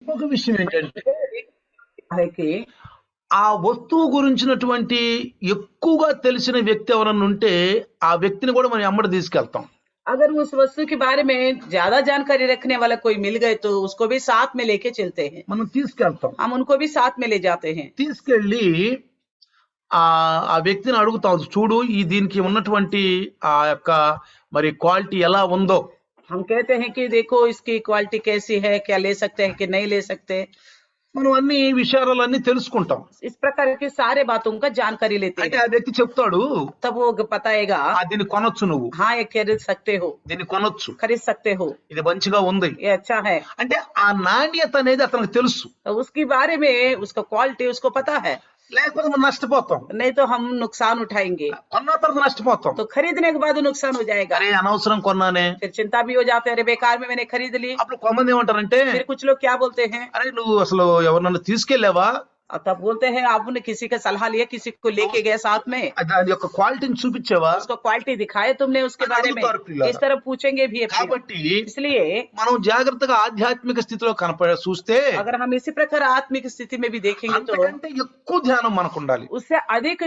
ఇంకొక విషయం ఏంటంటే है कि ఆ వస్తువు గురించినటువంటి ఎక్కువగా తెలిసిన వ్యక్తి ఎవరన్నా ఉంటే ఆ వ్యక్తిని కూడా మనం ఎమ్మడి తీసుకెళ్తాం. अगर उस वस्तु के बारे में ज्यादा जानकारी रखने वाला कोई मिल गए तो उसको भी साथ में लेके चलते हैं। మనం తీసుకెళ్తాం. हम उनको भी साथ में ले जाते हैं। తీసుకెళ్ళి ఆ వ్యక్తిని అడుగుతాం, చూడు ఈ దీనికి ఉన్నటువంటి ఆ యొక్క మరి క్వాలిటీ ఎలా ఉందో. हम कहते हैं कि देखो इसकी क्वालिटी कैसी है, क्या ले सकते हैं कि नहीं ले सकते। మనం అన్ని విషయాలన్నీ తెలుసుకుంటాం. इस प्रकार की सारे बातों का जानकारी लेते అంటే हैं। ఆ వ్యక్తి చెప్తాడు, तब वो बताएगा దీన్ని కొనొచ్చు, నువ్వు हाँ ये खरीद सकते हो, దీన్ని కొనొచ్చు, खरीद सकते हो, ఇది మంచిగా ఉంది. ये अच्छा है। అంటే ఆ నాణ్యత అనేది అతనికి తెలుసు. तो उसके बारे में उसका क्वालिटी उसको पता है। లేకపోతే మనం నష్టపోతాం. नहीं तो हम नुकसान उठाएंगे, కొన్న తర్వాత నష్టపోతాం. तो खरीदने के बाद नुकसान हो जाएगा। అరే అనవసరం కొన్నానే. फिर चिंता भी हो जाते हैं, अरे बेकार में मैंने खरीद ली। అప్పుడు కొంతమంది ఏమంటారంటే, फिर कुछ लोग क्या बोलते हैं, అరే నువ్వు అసలు ఎవరినన్నా తీసుకెళ్ళావా, और तब बोलते हैं आपने किसी का सलाह लिया, किसी को लेके गए साथ में, దాని యొక్క క్వాలిటీని చూపించావా. उसको क्वालिटी दिखाए तुमने उसके बारे में, इस तरह पूछेंगे भी अपने। కాబట్టి इसलिए మనం జాగ్రత్తగా ఆధ్యాత్మిక స్థితిలో చూస్తే अगर हम इसी प्रकार आत्मिक स्थिति में भी देखेंगे तो అంతకంటే ఎక్కువ ధ్యానం మనకు ఉండాలి. उससे अधिक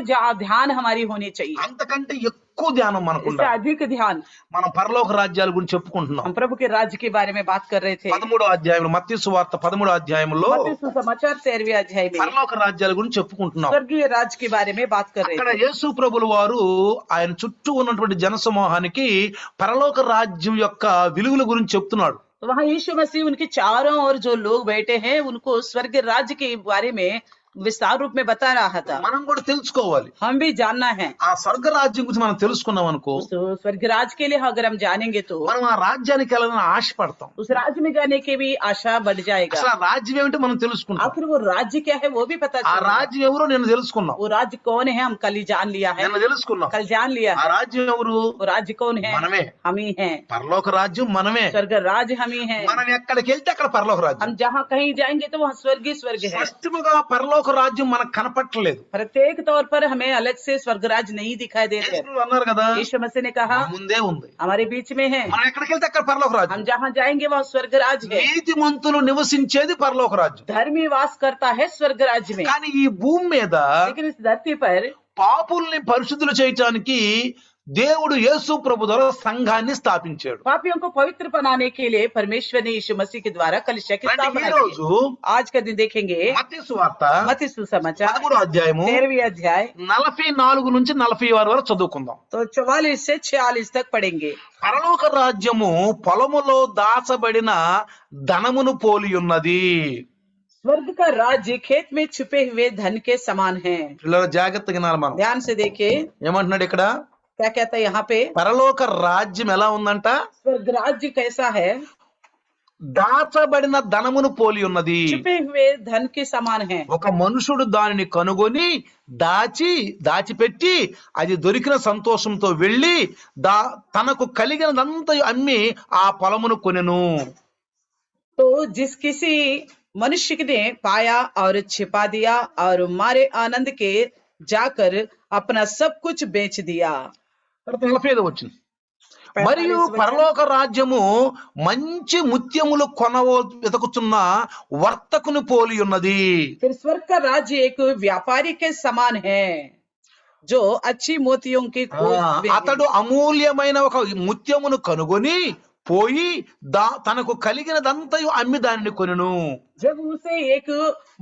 ध्यान हमारी होनी चाहिए, అంతకంటే ఎక్కువ ధ్యానం మనకు इससे ఉండాలి. अधिक ध्यान। మనం పరలోక రాజ్యాల గురించి చెప్పుకుంటున్నాం. हम प्रभु के राज्य के बारे में बात कर रहे थे। 13వ అధ్యాయంలో, మత్తయి సువార్త 13వ అధ్యాయంలో मत्ती सुसमाचार 13वें अध्याय में పరలోక రాజ్యాల గురించి చెప్పుకుంటున్నాం. स्वर्गीय राज्य के बारे में बात कर रहे అక్కడ थे। యేసు ప్రభుల వారు ఆయన చుట్టూ ఉన్నటువంటి జనసమూహానికి పరలోక రాజ్యం యొక్క విలువల గురించి చెప్తున్నాడు. तो वहाँ यीशु मसीह उनके चारों ओर जो लोग बैठे हैं उनको स्वर्ग राज्य के बारे में विस्तार रूप में बता रहा था। మనం కూడా తెలుసుకోవాలి. हम भी जानना है। ఆ స్వర్గ రాజ్యం గురించి మనం తెలుసుకున్నాం అనుకో, तो स्वर्ग राज्य के लिए अगर हम जानेंगे तो మనం ఆ రాజ్యానికి వెళ్ళాలని ఆశపడతాం. उस राज्य में जाने की भी आशा बढ़ जाएगा। అసలు ఆ రాజ్యం ఏమిటో మనం తెలుసుకుంటాం. आखिर वो राज्य क्या है वो भी पता ఆ चलेगा। రాజ్యం ఎవరో నేను తెలుసుకున్నాం. वो राज्य कौन है हम कल ही जान लिया है, నిన్న తెలుసుకున్నాం. कल जान लिया ఆ है। రాజ్యం ఎవరు? वो राज्य कौन है? మనమే. हम ही हैं। పరలోక రాజ్యం మనమే. स्वर्ग राज्य हम ही हैं। మనం ఎక్కడికి వెళ్తే అక్కడ పరలోక రాజ్యం. हम जहाँ कहीं जाएंगे तो वहाँ स्वर्ग ही स्वर्ग है। స్పష్టముగా పరలోక రాజ్యం మనకు కనపట్టలేదు. प्रत्येक तौर पर हमें अलग से स्वर्ग राज्य नहीं दिखाई दे रहे। యేసు అన్నారు కదా, यीशु मसीह ने कहा ముందే ఉంది. हमारे बीच में है, మనం ఎక్కడికి వెళ్తే అక్కడ పరలోక రాజ్యం. हम जहाँ जाएंगे वहाँ स्वर्ग राज्य है। నీతిమంతులు నివసించేది పరలోక రాజ్యం. धर्मी वास करता है स्वर्ग राज्य में। కానీ ఈ భూమి మీద लेकिन इस धरती पर పాపుల్ని పరిశుద్ధులు చేయటానికి దేవుడు యేసు ప్రభు ద్వారా సంఘాన్ని స్థాపించాడు. पापियों को पवित्र बनाने के लिए परमेश्वर ने यीशु मसीह के द्वारा कलीसिया की రండి, ఈ स्थापना రోజు की। आज का दिन देखेंगे మత్తయి సువార్త मत्ती सुसमाचार 13వ అధ్యాయము 13वें अध्याय 44 నుంచి 46 వరకు చదువుకుందాం. तो 44 से 46 तक पढ़ेंगे। పరలోక రాజ్యము పొలములో దాచబడిన ధనమును పోలి ఉన్నది. स्वर्ग का राज्य खेत में छुपे हुए धन के समान है। పిల్లలు జాగ్రత్తగా వినాలి. మనం ध्यान से देखिए ఏమంటున్నాడు ఇక్కడ? क्या कहता है यहाँ पे, పరలోక రాజ్యం ఎలా ఉందంట? स्वर्ग राज्य कैसा है? దాచబడిన ధనమును పోలి ఉన్నది. छुपे हुए धन के समान है। ఒక మనుషుడు దానిని కనుగొని దాచిపెట్టి అది దొరికిన సంతోషంతో వెళ్లి తనకు కలిగినదంతా అమ్మి ఆ పొలమును కొనెను. तो जिस किसी मनुष्य ने पाया और छिपा दिया और मारे आनंद के जाकर अपना सब कुछ बेच दिया। 45 వచ్చింది. మరియు పరలోక రాజ్యము మంచి ముత్యములు వెతుకుతున్న వర్తకుని పోలి ఉన్నది. फिर स्वर्ग का राज्य एक व्यापारी के समान है जो अच्छी मोतियों की खोज में है। అతడు అమూల్యమైన ఒక ముత్యమును కనుగొని పోయి తనకు కలిగినదంతయు అమ్మి దానిని కొనెను. जब उसे एक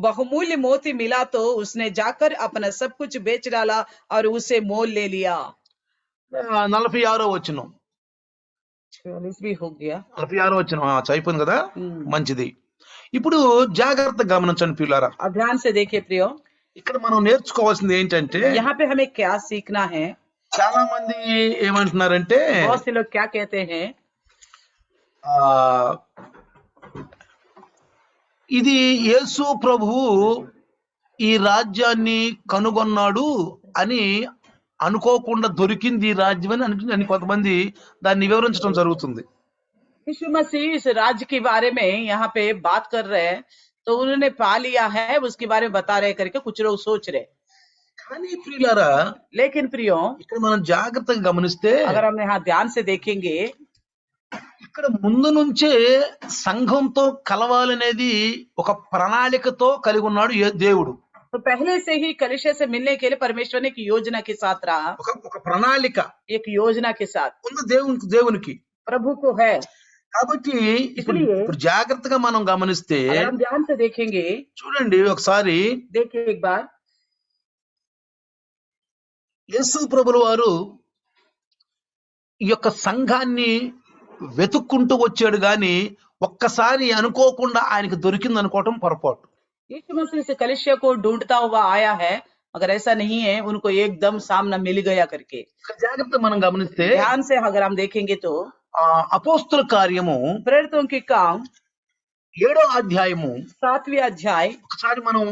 बहुमूल्य मोती मिला तो उसने जाकर अपना सब कुछ बेच डाला और उसे मोल ले लिया। 46 వచనం 46 भी हो गया। 46 వచనం అయిపోయింది కదా, మంచిది. ఇప్పుడు జాగ్రత్తగా గమనించండి పిల్లారా. ध्यान से देखिए प्रियो, ఇక్కడ మనం నేర్చుకోవాల్సింది ఏంటంటే, यहाँ पे हमें क्या सीखना है। చాలా మంది ఏమంటున్నారంటే, बहुत से लोग क्या कहते हैं, ఇది యేసు ప్రభువు ఈ రాజ్యాన్ని కనుగొన్నాడు అని అనుకోకుండా దొరికింది ఈ రాజ్యం అని కొంతమంది దాన్ని వివరించడం జరుగుతుంది. यीशु मसीह इस राज्य के बारे में यहाँ पे बात कर रहे हैं, तो उन्होंने पा लिया है उसके बारे में बता रहे करके कुछ लोग सोच रहे। కానీ ప్రియులారా, लेकिन प्रियो ఇక్కడ మనం జాగ్రత్తగా గమనిస్తే अगर हम यहाँ ध्यान से देखेंगे, ఇక్కడ ముందు నుంచే సంఘంతో కలవాలనేది ఒక ప్రణాళికతో కలిగి ఉన్నాడు దేవుడు. तो पहले से ही कलीसिया से मिलने के लिए परमेश्वर ने एक योजना के साथ रहा, ఒక ప్రణాళిక एक योजना के साथ ఉంది దేవునికి. प्रभु को है। కాబట్టి ఇప్పుడు इसलिए ఇప్పుడు జాగ్రత్తగా మనం గమనిస్తే अगर हम ध्यान से देखेंगे, చూడండి ఒకసారి देखिए एक बार యేసు ప్రభుల వారు ఈ యొక్క సంఘాన్ని వెతుక్కుంటూ వచ్చాడు గాని ఒక్కసారి అనుకోకుండా ఆయనకు దొరికింది అనుకోవటం పొరపాటు. यीशु मसीह से कलीसिया को ढूंढता हुआ आया है, मगर ऐसा नहीं है उनको एकदम सामना मिल गया करके। ఇక్కడ జాగ్రత్త మనం గమనిస్తే ध्यान से अगर हम देखेंगे तो అపోస్తుల కార్యము प्रेरितों के काम 7వ అధ్యాయము 7वें अध्याय ఒకసారి మనం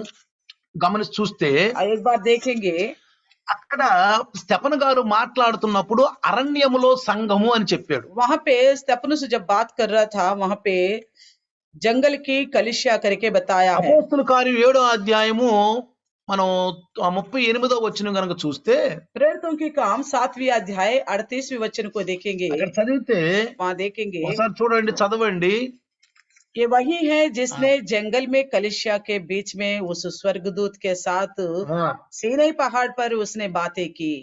గమనించి చూస్తే एक बार देखेंगे, అక్కడ స్టెఫను గారు మాట్లాడుతున్నప్పుడు అరణ్యములో సంఘము అని చెప్పాడు. वहां पे स्तेफनुस जब बात कर रहा था वहां पे जंगल की कलीसिया करके बताया है। అపోస్తుల కార్యం 7వ అధ్యాయము మనం 38వ వచనం గనుక చూస్తే प्रेरितों के काम 7वें अध्याय 38वें वचन को देखेंगे, అక్కడ చదివితే वहां देखेंगे ఒకసారి చూడండి, చదవండి. ये वही है जिसने जंगल में कलीसिया के बीच में उस स्वर्गदूत के साथ सीनै पहाड़ पर उसने बातें की।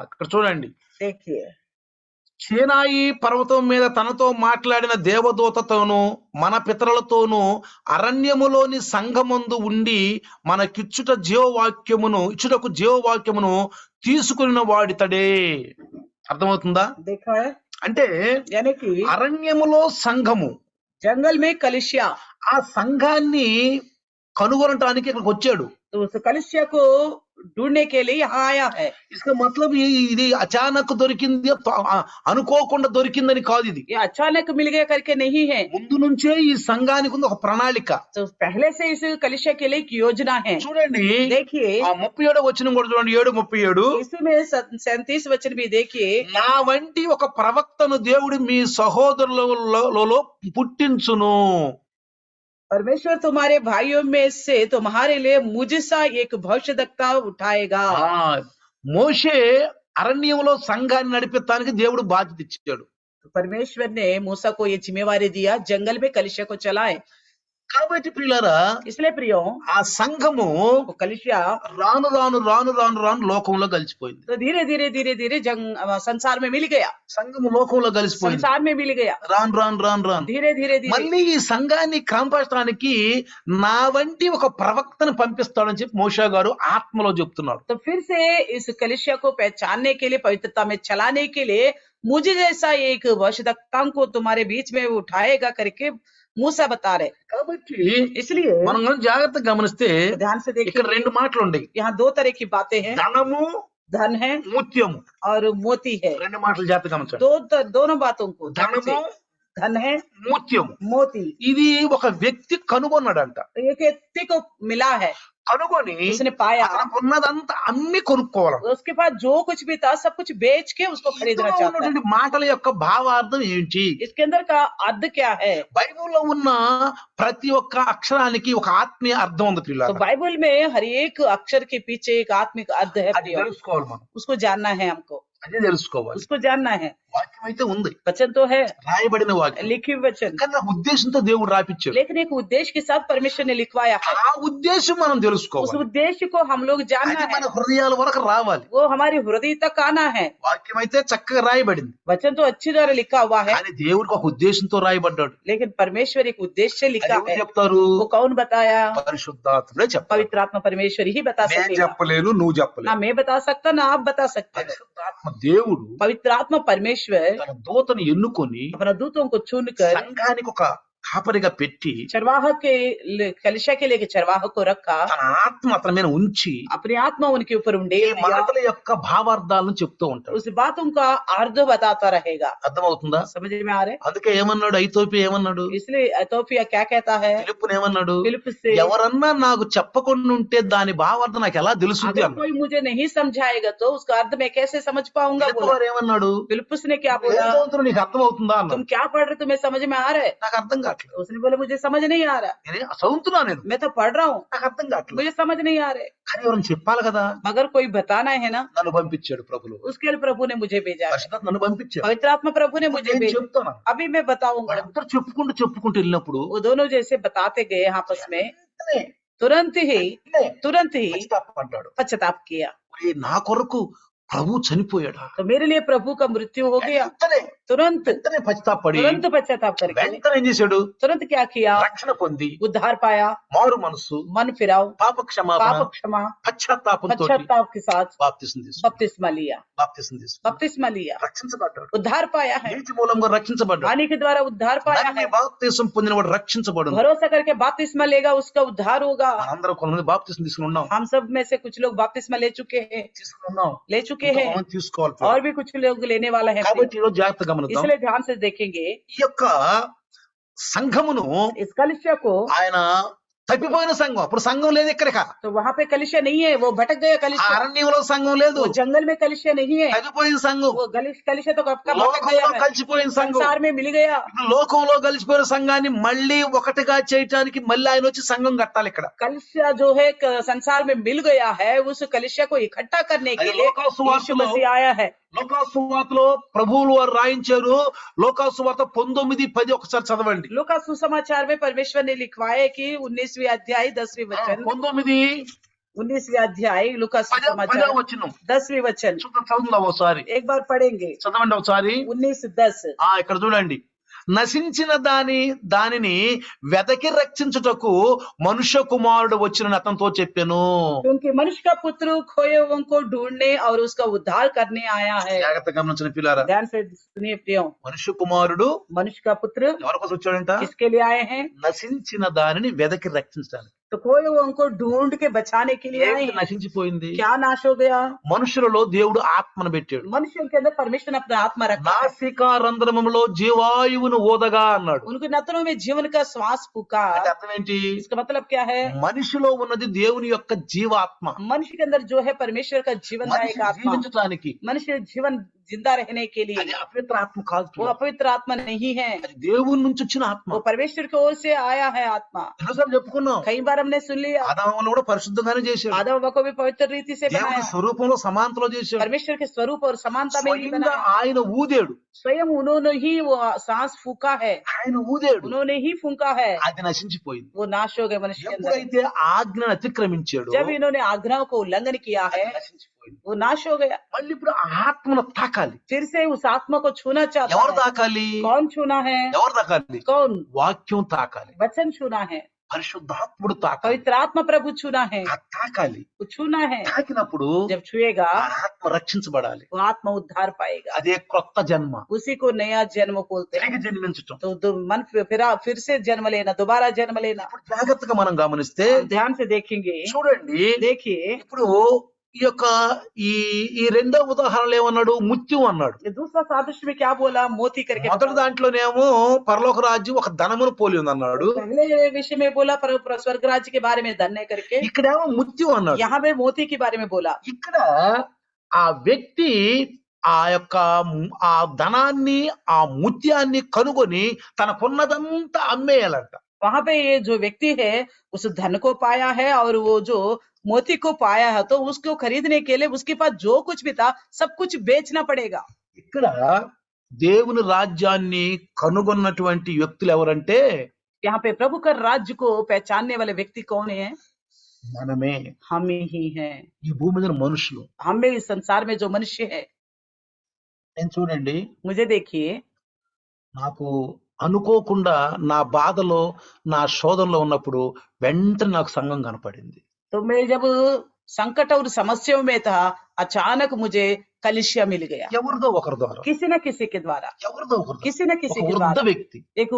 ఇక్కడ చూడండి, देखिए సీనాయి పర్వతం మీద తనతో మాట్లాడిన దేవదూతతోను మన పితరులతోనూ అరణ్యములోని సంఘమందు ఉండి మనకిచ్చుటకు జీవవాక్యమును తీసుకున్న వాడితడే. అర్థమవుతుందా? देखा है, అంటే यानी कि అరణ్యములో సంఘము, जंगल में कलीसिया, ఆ సంఘాన్ని కనుగొనటానికి ఇక్కడికి వచ్చాడు. तो उस कलीसिया को ढूंढने के लिए यहाँ आया है। इसका मतलब ఇది అచానక్ దొరికింది, అనుకోకుండా దొరికిందని కాదు. ఇది ये अचानक मिल गया करके नहीं है, ముందు నుంచే ఈ సంఘానికి ఉంది ఒక ప్రణాళిక. तो पहले से इस कलीसिया के लिए एक योजना है। చూడండి, देखिए 37వ వచనం కూడా చూడండి, 7:37. इसमें 37 वचन भी देखिए, నా వంటి ఒక ప్రవక్తను దేవుడు మీ సహోదరులలో పుట్టించును. परमेश्वर तुम्हारे भाइयों में से तुम्हारे लिए मुझसा एक भविष्यवक्ता उठाएगा। మోషే అరణ్యంలో సంఘాన్ని నడిపించడానికి దేవుడు బాధ్యత ఇచ్చాడు. परमेश्वर ने मूसा को ये जिम्मेवारी दिया, जंगल में कलीसिया को चलाए। కాబట్టి ప్రియులారా, इसलिए प्रियो ఆ సంఘము कलीसिया రాను రాను రాను రాను రాను లోకంలో కలిసిపోయింది. तो धीरे धीरे धीरे धीरे संसार में मिल गया, సంఘము లోకంలో కలిసిపోయింది. संसार में मिल गया, రాను రాను రాను రాను धीरे धीरे धीरे। మళ్ళీ ఈ సంఘాన్ని క్రమపరచడానికి నా వంటి ఒక ప్రవక్తను పంపిస్తాడని చెప్పి మోషే గారు ఆత్మలో చెప్తున్నాడు. तो फिर से इस कलीसिया को पहचानने के लिए, पवित्रता में चलाने के लिए मुझे जैसा एक भविष्यवक्ता को तुम्हारे बीच में उठाएगा करके मूसा बता रहे। కాబట్టి इसलिए మనం జాగ్రత్తగా గమనిస్తే ध्यान से ఇక్కడ देखिए, 2 మాటలు ఉన్నాయి. यहाँ 2 तरह की बातें हैं, ధనము, धन है ముత్యము. और मोती है। 2 మాటలు జాగ్రత్తగా గమనించండి. दोनों बातों को, ధనము, धन है, ముత్యము. मोती, ఇది ఒక వ్యక్తి కనుగొన్నాడంట. तो एक व्यक्ति को मिला है, కనుగొని उसने पाया, అతనికి ఉన్నదంతా అన్ని కొనుక్కోవాలి. उसके पास जो कुछ भी था सब कुछ बेच के उसको खरीदना ఇందులో चाहता है। ఉన్నటువంటి మాటల యొక్క భావార్థం ఏంటి? इसके अंदर का अर्थ क्या है? బైబిల్లో ఉన్న ప్రతి ఒక్క అక్షరానికి ఒక ఆత్మీయ అర్థం ఉంది तो పిల్లలు. बाइबल में हर एक अक्षर के पीछे एक आत्मिक अर्थ है అది प्रियो, తెలుసుకోవాలి మనం. उसको जानना है हमको, అది తెలుసుకోవాలి. उसको जानना है। వాక్యం అయితే ఉంది, वचन तो है, రాయబడిన వాక్యం, लिखी हुई वचन, కానీ ఆ ఉద్దేశంతో దేవుడు రాపిచ్చాడు. लेकिन एक उद्देश्य के साथ परमेश्वर ने लिखवाया है। ఆ ఉద్దేశం మనం उस తెలుసుకోవాలి. उद्देश्य को हम लोग जानना అది है, మన హృదయాల వరకు రావాలి. वो हमारी हृदय तक आना है। వాక్యం అయితే చక్కగా రాయబడింది, वचन तो अच्छी तरह लिखा हुआ है, కానీ దేవుడికి ఒక ఉద్దేశంతో రాయబడ్డాడు. लेकिन परमेश्वर एक उद्देश्य से అది लिखा ఎవరు है। చెప్తారు? वो कौन बताया? పరిశుద్ధాత్ముడే చెప్తారు. पवित्र आत्मा परमेश्वर ही बता నేను सकेगा, చెప్పలేను, నువ్వు ना చెప్పలేవు. मैं बता सकता ना आप बता सकते हैं। పరిశుద్ధాత్మ దేవుడు पवित्र आत्मा परमेश्वर తన దూతను ఎన్నుకొని अपना दूतों को चुनकर సంఘానికి ఒక కాపరిగా పెట్టి चरवाह के कलीसिया के लिए चरवाह को रखा, తన ఆత్మ అతని మీద ఉంచి अपनी आत्मा उनके ऊपर ఈ उंडेल दिया, మాటల యొక్క భావార్థాలను చెప్తూ ఉంటాడు. उस बातों का अर्थ बताता रहेगा। అర్థమవుతుందా? समझ में आ रहे? అందుకే ఏమన్నాడు ఐతోపియా? ఏమన్నాడు? इसलिए एथोपिया क्या कहता है? ఫిలిప్పుని ఏమన్నాడు? फिलिप से, ఎవరన్నా నాకు చెప్పకుండా ఉంటే దాని భావార్థం నాకు ఎలా తెలుస్తుంది अगर అన్నాడు. कोई मुझे नहीं समझाएगा तो उसका अर्थ मैं कैसे समझ पाऊंगा? ఫిలిప్పు बोला। గారు ఏమన్నాడు? फिलिप्पुस ने क्या ఏం बोला? చదువుతున్నావు, నీకు అర్థం అవుతుందా तुम అన్నాడు. क्या पढ़ रहे, तुम्हें समझ में आ रहा है? నాకు అర్థం కావట్లేదు. उसने बोला मुझे समझ नहीं आ रहा, నేను చదువుతున్నా నేను, मैं तो पढ़ रहा हूँ, నాకు అర్థం కావట్లేదు. मुझे समझ नहीं आ रहे, కానీ ఎవరైనా చెప్పాలి కదా. मगर कोई बताना है ना, నన్ను పంపించాడు ప్రభులు, उसके लिए प्रभु ने मुझे भेजा है, పరిశుద్ధాత్మ నన్ను పంపించాడు. पवित्र आत्मा प्रभु ने मुझे నేను भेजा। చెప్తాను. अभी मैं बताऊंगा। వాళ్ళందరూ చెప్పుకుంటూ వెళ్ళినప్పుడు वो दोनों जैसे बताते गए आपस में, వెంటనే तुरंत ही పశ్చాత్తాపడ్డాడు. पश्चाताप किया। ఒరేయ్, నా కొరకు ప్రభు చనిపోయాడా. तो मेरे लिए प्रभु का मृत्यु हो गया। వెంటనే तुरंत పశ్చాత్తాపడి तुरंत पश्चाताप करके వెంటనే ఏం చేశాడు, तुरंत क्या किया, రక్షణ పొంది उद्धार पाया, మారు మనసు, मन फिराओ, పాప క్షమాపణ, पाप क्षमा, పశ్చాత్తాపంతో पश्चाताप के साथ బాప్తిసం తీసుకున్నాడు. बपतिस्मा लिया, बपतिस्मा लिया, రక్షించబడ్డాడు. उद्धार पाया है, నీతి మూలంగా రక్షించబడ్డాడు. पानी के द्वारा उद्धार पाया నమ్మి है। బాప్తిసం పొందినవాడు రక్షించబడు. भरोसा करके बपतिस्मा लेगा उसका उद्धार होगा। మనందరం కొంతమంది బాప్తిసం తీసుకుని ఉన్నాం, हम सब में से कुछ लोग बपतिस्मा ले चुके हैं, ले चुके हैं, కొంతమంది తీసుకోవాలి. और भी कुछ लोग लेने वाला है। కాబట్టి ఈరోజు జాగ్రత్తగా గమనిద్దాం. इसलिए ध्यान से देखेंगे ఈ యొక్క సంఘమును इस कलिसिया को। ఆయన తప్పిపోయిన సంఘం, అప్పుడు సంఘం లేదు ఇక్కడ. तो वहाँ पे कलिसिया नहीं है, वो भटक गया कलिसिया। అరణ్యంలో సంఘం లేదు, वो जंगल में कलिसिया नहीं है, తగ్గిపోయిన సంఘం, वो कलिसिया तो कब का भटक లోకంలో गया है, కలిసిపోయిన సంఘం. संसार में मिल गया। లోకంలో కలిసిపోయిన సంఘాన్ని మళ్ళీ ఒకటిగా చేయటానికి మళ్ళీ ఆయన వచ్చి సంఘం కట్టాలి ఇక్కడ. कलिसिया जो है संसार में मिल गया है, उस कलिसिया को इकट्ठा करने के लिए यीशु मसीह आया है। లోకాసువార్తలో ప్రభువులు వారు రాయించారు. లోకాసువార్త 19:10 ఒకసారి చదవండి. लूका सुसमाचार में परमेश्वर ने लिखवाया कि 19वीं अध्याय 10वीं वचन, 19वीं अध्याय लूका 10 सुसमाचार వచనం 10वीं वचन చదువుదాం ఒకసారి. एक बार पढ़ेंगे। చదవండి ఒకసారి. 19:10 ఇక్కడ చూడండి. నశించిన దానిని వెదకి రక్షించుటకు మనుష్య కుమారుడు వచ్చిన అతనితో చెప్పాను. क्योंकि मनुष्य का पुत्र खोए हुओं को ढूंढने और उसका उद्धार करने आया है। జాగ్రత్తగా గమనించిన పిల్లారా, ध्यान से सुनिए प्रियो, మనుష్య కుమారుడు मनुष्य का पुत्र ఎవరి కోసం వచ్చాడంట? किसके लिए आए हैं? నశించిన దానిని వెదకి రక్షించడానికి. तो खोए हुओं को ढूंढ के बचाने के लिए आए ఏమిటి हैं। నశించిపోయింది? क्या नाश हो गया? మనుషులలో దేవుడు ఆత్మను పెట్టాడు. मनुष्य के अंदर परमेश्वर ने अपना आत्मा रखा है। నాసికా రంధ్రములో జీవాయువును ఓదగా అన్నాడు. उनके नथनों में जीवन का श्वास फूका। అంటే అర్థం ఏంటి? इसका मतलब क्या है? మనిషిలో ఉన్నది దేవుని యొక్క జీవాత్మ. मनुष्य के अंदर जो है परमेश्वर का जीवन మనిషి दायक आत्मा, జీవించడానికి. मनुष्य जीवन जिंदा रहने के लिए। అది అపవిత్ర ఆత్మ కాదు, वो अपवित्र आत्मा नहीं है, అది దేవుని నుంచి వచ్చిన ఆత్మ. वो परमेश्वर की ओर से आया है आत्मा। ఎన్నోసార్లు చెప్పుకున్నాం, कई बार हमने सुन लिया, ఆదామును కూడా పరిశుద్ధంగానే చేశాడు. आदम हव्वा को भी पवित्र रीति से దేవుని बनाया, స్వరూపంలో సమానతలో చేశాడు. परमेश्वर के स्वरूप और समानता में ही స్వయంగా बनाया। ఆయన ఊదేడు, स्वयं उन्होंने ही वो सांस फूका है, ఆయన ఊదేడు, उन्होंने ही फूका है, అది నశించిపోయింది. वो नाश हो गए मनुष्य के अंदर। ఎప్పుడైతే ఆజ్ఞను అతిక్రమించాడు, जब इन्होंने आज्ञाओं को उल्लंघन किया है, నశించిపోయింది. वो नाश हो गया। మళ్ళీ ఇప్పుడు ఆ ఆత్మను తాకాలి. फिर से उस आत्मा को छूना चाहता ఎవరు है। తాకాలి? कौन छूना है? ఎవరు తాకాలి? कौन? వాక్యం తాకాలి, वचन छूना है, పరిశుద్ధాత్ముడు తాకాలి. पवित्र आत्मा प्रभु छूना है, ఆ తాకాలి. वो छूना है। తాకినప్పుడు जब छुएगा ఆ ఆత్మ రక్షించబడాలి. वो आत्मा उद्धार पाएगा, అదే కొత్త జన్మ, उसी को नया जन्म बोलते हैं। తిరిగి జన్మించటం. तो मन फिर से जन्म लेना, दोबारा जन्म लेना। ఇప్పుడు జాగ్రత్తగా మనం గమనిస్తే ध्यान से देखेंगे, చూడండి, देखिए ఇప్పుడు ఈ యొక్క ఈ రెండో ఉదాహరణలు ఏమన్నాడు? ముత్యం అన్నాడు. ये दूसरा सादृश्य में क्या बोला? मोती करके। మొదటి దాంట్లోనేమో పరలోక రాజ్యం ఒక ధనమును పోలి ఉంది అన్నాడు. पहले विषय में बोला पर स्वर्ग राज्य के बारे में धन्य करके, ఇక్కడేమో ముత్యం అన్నాడు. यहाँ पे मोती के बारे में बोला। ఇక్కడ ఆ వ్యక్తి ఆ యొక్క ఆ ధనాన్ని, ఆ ముత్యాన్ని కనుగొని తనకున్నదంతా అమ్మేయాలంట. वहां पे ये जो व्यक्ति है उस धन को पाया है और वो जो मोती को पाया है, तो उसको खरीदने के लिए उसके पास जो कुछ भी था सब कुछ बेचना पड़ेगा। ఇక్కడ దేవుని రాజ్యాన్ని కనుగొన్నటువంటి వ్యక్తులు ఎవరంటే यहाँ पे प्रभु का राज्य को पहचानने वाले व्यक्ति कौन है? మనమే. हम ही हैं, ఈ భూమి మీద మనుషులు. हमें इस संसार में जो मनुष्य है। నేను చూడండి, मुझे देखिए, నాకు అనుకోకుండా నా బాధలో, నా శోధనలో ఉన్నప్పుడు వెంటనే నాకు సంఘం కనపడింది. तो मैं जब संकट और समस्याओं में था, अचानक मुझे कलिसिया मिल गया, ఎవరిదో ఒకరి ద్వారా, किसी न किसी के द्वारा, ఎవరిదో ఒకరి ద్వారా. किसी न किसी ఒక के వృద్ధ द्वारा। వ్యక్తి, एक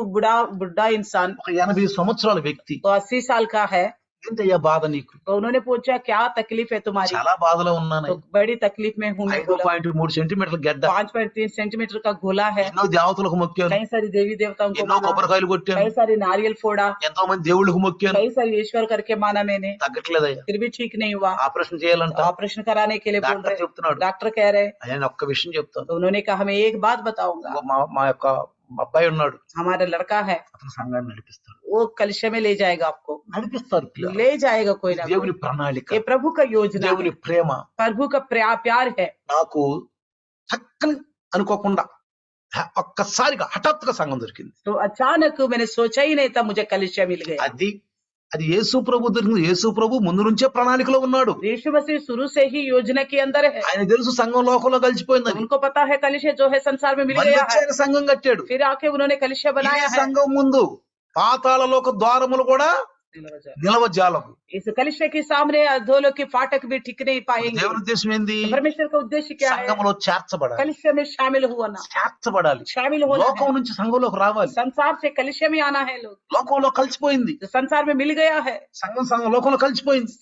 बुढ़ा इंसान, ఒక 80 సంవత్సరాల వ్యక్తి, तो 80 साल का है। ఏంటయ్యా బాధ నీకు? तो उन्होंने पूछा क्या तकलीफ है तुम्हारी? చాలా బాధలో ఉన్నాను. तो बड़ी तकलीफ में हूँ मैं। बोला 5.3 సెంటీమీటర్ల గడ్డ, 5.3 सेंटीमीटर का गोला है, ఎన్నో దేవతలకు మొక్కాను, कई सारी देवी देवताओं को ఎన్నో माना, కొబ్బరికాయలు కొట్టాను, कई सारी नारियल फोड़ा, ఎంతో మంది దేవుళ్ళకు మొక్కాను, कई सारी ईश्वर करके माना मैंने, తగ్గట్లేదయ్యా. फिर भी ठीक नहीं हुआ। ఆపరేషన్ చేయాలంట. ऑपरेशन कराने के लिए बोल డాక్టర్ रहे, చెప్తున్నాడు. डॉक्टर कह रहे। నేను ఒక్క విషయం చెప్తాను. तो उन्होंने कहा मैं एक बात बताऊंगा, మా యొక్క అబ్బాయి ఉన్నాడు, हमारा लड़का है, అతను సంఘాన్ని నడిపిస్తాడు. वो कलिशा में ले जाएगा आपको, నడిపిస్తారు పిల్లలు. ले जाएगा कोई ना कोई। దేవుని ప్రణాళిక, ये प्रभु का योजना దేవుని है, ప్రేమ. प्रभु का प्यार है। నాకు చక్కని అనుకోకుండా ఒక్కసారిగా హఠాత్తుగా సంఘం దొరికింది. तो अचानक मैंने सोचा ही नहीं था मुझे कलिशा मिल गया। అది యేసు ప్రభు దొరికింది. యేసు ప్రభు ముందు నుంచే ప్రణాళికలో ఉన్నాడు. यीशु मसीह शुरू से ही योजना के अंदर है। ఆయన తెలుసు సంఘం లోకంలో కలిసిపోయిందని. उनको पता है कलिशा जो है संसार में मिल गया है। ఆయన సంఘం కట్టాడు. फिर आके उन्होंने कलिशा बनाया है। సంఘం ముందు పాతాళలోక ద్వారములు కూడా నిలవజాలవు. इस कलिशा के सामने अधोलोक के फाटक भी टिक नहीं पाएंगे। దేవుని ఉద్దేశం ఏంది? परमेश्वर का उद्देश्य क्या है? సంఘంలో చేర్చబడాలి. कलिशा में शामिल होना, చేర్చబడాలి. शामिल होना లోకం है। నుంచి సంఘంలోకి రావాలి. संसार से कलिशा में आना है। लोग లోకంలో కలిసిపోయింది. जो संसार में मिल गया है, సంఘం లోకంలో కలిసిపోయింది.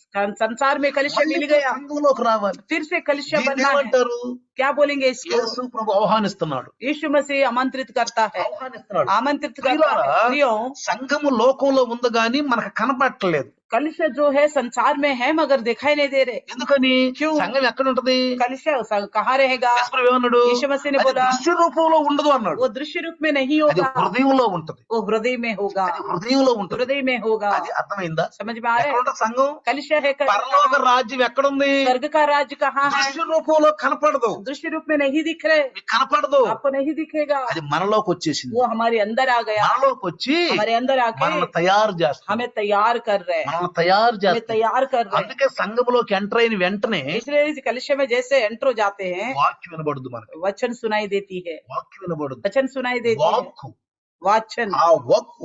संसार में कलिशा मिल गया, సంఘంలోకి రావాలి. फिर से कलिशा దీన్ని बनना है। ఏమంటారు? क्या बोलेंगे इसको? యేసు ప్రభు ఆహ్వానిస్తున్నాడు. यीशु मसीह आमंत्रित करता है, ఆహ్వానిస్తున్నాడు. आमंत्रित करता है। प्रियो, సంఘము లోకంలో ఉంది గాని మనకు కనపడట్లేదు. कलिशा जो है संसार में है मगर दिखाई नहीं दे रहे। ఎందుకని? क्यों? సంఘం ఎక్కడ ఉంటది? कलिशा कहाँ रहेगा? యేసు ప్రభు ఏమన్నాడు? यीशु मसीह ने అది बोला దృశ్య రూపంలో ఉండదు అన్నాడు. वो दृश्य रूप में नहीं అది होगा, హృదయంలో ఉంటది. वो हृदय में होगा, అది హృదయంలో ఉంటది. हृदय में होगा। అది అర్థమైందా? समझ में आ रहा ఎక్కడ है? ఉంటది సంఘం? कलिशा है పరలోక రాజ్యం ఎక్కడుంది? स्वर्ग का राज्य कहाँ है? దృశ్య రూపంలో కనపడదు. दृश्य रूप में नहीं दिख रहे, మీకు కనపడదు. आपको नहीं दिखेगा। అది మనలోకి వచ్చేసింది. वो हमारे अंदर आ गया, మనలోకి వచ్చి हमारे अंदर आके మనల్ని తయారు చేస్తుంది. हमें तैयार कर रहे हैं, మనల్ని తయారు हमें చేస్తుంది. तैयार कर रहे हैं। అందుకే సంఘములోకి ఎంటర్ అయిన వెంటనే इसलिए इस कलिशा में जैसे एंटर हो जाते हैं, వాక్యం వినబడుద్ది మనకి. वचन सुनाई देती है, వాక్యం వినబడుద్ది. वचन सुनाई देती है, వాక్కు वचन, ఆ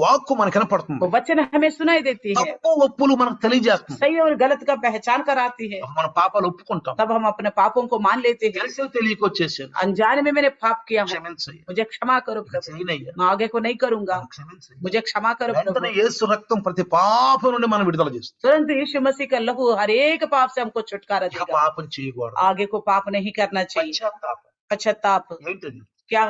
వాక్కు మనకు కనపడుతుంది. वो वचन हमें सुनाई देती है, తప్పు ఒప్పులు మనకు తెలియజేస్తుంది. सही और गलत का पहचान कराती है। అప్పుడు మన పాపాలు ఒప్పుకుంటాం. तब हम अपने पापों को मान लेते हैं। తెలిసి తెలియక వచ్చేసాను, अनजाने में मैंने पाप किया हूँ, క్షమించయ్యా, मुझे क्षमा करो प्रभु, చేయనయ్యా, मैं आगे को नहीं करूंगा, క్షమించయ్యా. मुझे क्षमा करो వెంటనే प्रभु। యేసు రక్తం ప్రతి పాపం నుండి మనం విడుదల చేస్తుంది. तुरंत यीशु मसीह का लहू हर एक पाप से हमको छुटकारा ఇక देगा। పాపం చేయకూడదు. आगे को पाप नहीं करना चाहिए। పశ్చాత్తాపం पश्चाताप ఏంటది? क्या?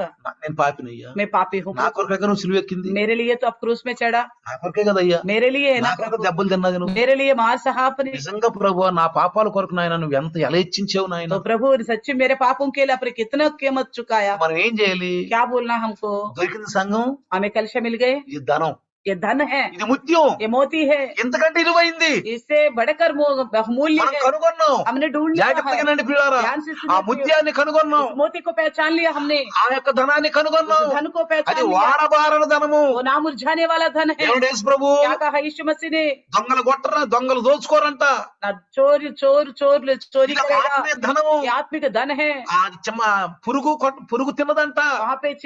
నేను పాపినయ్యా, मैं पापी हूँ, నా కొరకే నువ్వు సిలువ ఎక్కింది, मेरे लिए तो अब क्रूस में चढ़ा, నా కొరకే కదయ్యా, मेरे लिए है నా ना కొరకు प्रभु, దెబ్బలు తిన్నది నువ్వు. मेरे लिए मार सहा आपने। నిజంగా ప్రభువా నా పాపాల కొరకు నాయన నువ్వు ఎంత ఎలా ఇచ్చించావు నాయన. तो प्रभु सच्ची मेरे पापों के लिए आपने कितना कीमत चुकाया। మనం ఏం చేయాలి? क्या बोलना हमको? దొరికింది సంఘం, हमें कलिशा मिल गए, ఇది ధనం, ये धन है, ఇది ముత్యం, ये मोती है, ఎంతకంటే ఇరువైంది इससे बढ़कर बहुमूल्य మనం है। కనుగొన్నాం. हमने ढूंढ लिया है, జాగ్రత్తగా నండి ప్రియులారా, ध्यान से ఆ सुनिए, ముత్యాన్ని కనుగొన్నాం, उस मोती को पहचान लिया हमने, ఆ యొక్క ధనాన్ని కనుగొన్నాం. उस धन को पहचान అది लिया, వాడబారని ధనము. वो ना मुरझाने वाला धन है। దేవుడు యేసు ప్రభు क्या कहा यीशु मसीह ने? దొంగలు కొట్టరా, దొంగలు దోచుకోరంట. ना चोर चोर चोर चोरी ఇది करेगा, ఆత్మీయ ధనము. ये आत्मिक धन है। అది పురుగు తిన్నదంట, वहाँ पे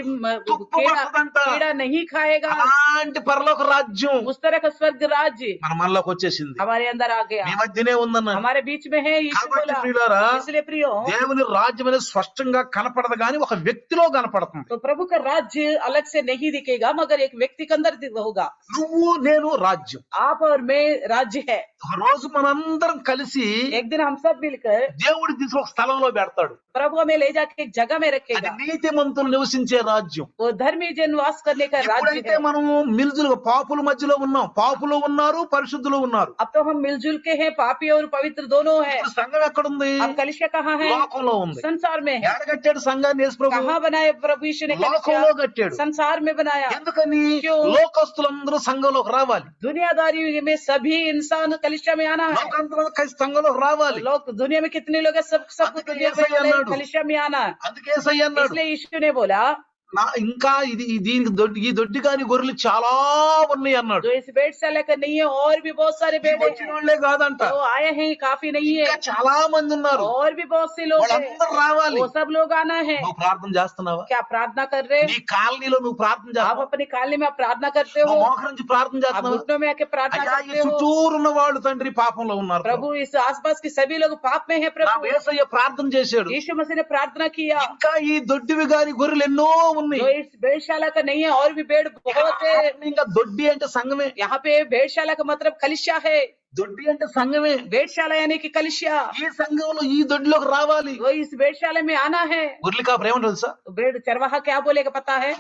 తుప్పు कीड़ा పట్టదంట. कीड़ा नहीं खाएगा। అలాంటి పరలోక రాజ్యం उस तरह का स्वर्ग राज्य మనలోకి వచ్చేసింది, हमारे अंदर आ गया, మీ మధ్యనే ఉందన్న. हमारे बीच में है। यीशु కాబట్టి बोला, ప్రియులారా, इसलिए प्रियो, దేవుని రాజ్యం అనేది స్పష్టంగా కనపడదు గాని ఒక వ్యక్తిలో కనపడుతుంది. तो प्रभु का राज्य अलग से नहीं दिखेगा मगर एक व्यक्ति के अंदर होगा। నువ్వు నేను రాజ్యం. आप और मैं राज्य है। ఒక రోజు మనందరం కలిసి एक दिन हम सब मिलकर దేవుడి తీసుకు ఒక స్థలంలో పెడతాడు. प्रभु हमें ले जाके एक जगह में అది रखेगा, నీతిమంతులు నివసించే రాజ్యం. वो धर्मी जन वास करने का राज्य ఎప్పుడైతే है। మనము మిల్జులు పాపుల మధ్యలో ఉన్నాం, పాపులు ఉన్నారు, పరిశుద్ధులు ఉన్నారు. अब तो हम मिलजुल के हैं, पापी और पवित्र दोनों हैं। ఇప్పుడు సంఘం ఎక్కడుంది? अब कलिशा कहाँ है? లోకంలో ఉంది. संसार में है। ఎక్కడ కట్టాడు సంఘాన్ని యేసు ప్రభు? कहाँ बनाए प्रभु यीशु ने कलिशा? లోకంలో కట్టాడు. संसार में बनाया। ఎందుకని? क्यों? లోకస్తులందరూ సంఘంలోకి రావాలి. दुनियादारी में सभी इंसान कलिशा में आना है। లోకంతరం కలిసి సంఘంలోకి రావాలి. लोग दुनिया में कितने लोग हैं? सब అందుకే दुनिया యేసయ్య में అన్నాడు. कलिशा में आना है। అందుకే యేసయ్య అన్నాడు, इसलिए यीशु ने बोला, ఇంకా దీనికి ఈ దొడ్డి కాని గొర్రెలు చాలా ఉన్నాయి అన్నాడు. जो इस भेड़शाला का नहीं है और भी बहुत सारे भेड़ें వచ్చిన हैं, వాళ్ళే కాదంట, जो आए हैं काफी नहीं ఇంకా है, చాలా మంది ఉన్నారు. और भी बहुत से लोग हैं, వాళ్ళందరూ రావాలి. वो सब लोग आना है। నువ్వు ప్రార్థన చేస్తున్నావా? क्या प्रार्थना कर रहे నీ हैं? కాలనీలో నువ్వు ప్రార్థన आप చేస్తున్నావా? अपनी कालनी में आप प्रार्थना करते నువ్వు हो? మోకరించి ప్రార్థన आप చేస్తున్నావా? घुटनों में आके प्रार्थना అయ్యా, ఈ करते हो? చుట్టూరు ఉన్న వాళ్ళు తండ్రి పాపంలో ఉన్నారు. प्रभु इस आसपास के सभी लोग पाप में है। నా प्रभु యేసయ్య ప్రార్థన చేశాడు. यीशु मसीह ने प्रार्थना किया, ఇంకా ఈ దొడ్డివి గాని గొర్రెలు ఎన్నో ఉన్నాయి. जो इस भेड़शाला का नहीं है और भी भेड़ बहुत है। ఇంకా దొడ్డి అంటే సంఘమే. यहाँ पे भेड़शाला का मतलब कलिशा है। దొడ్డి అంటే సంఘమే. भेड़शाला यानी कि कलिशा, ఈ సంఘంలో ఈ దొడ్డిలోకి రావాలి. वो इस भेड़शाला में आना है। గొర్రెలు కాపరి ఏమంటారు తెలుసా? भेड़ चरवाहा क्या बोलेगा पता है?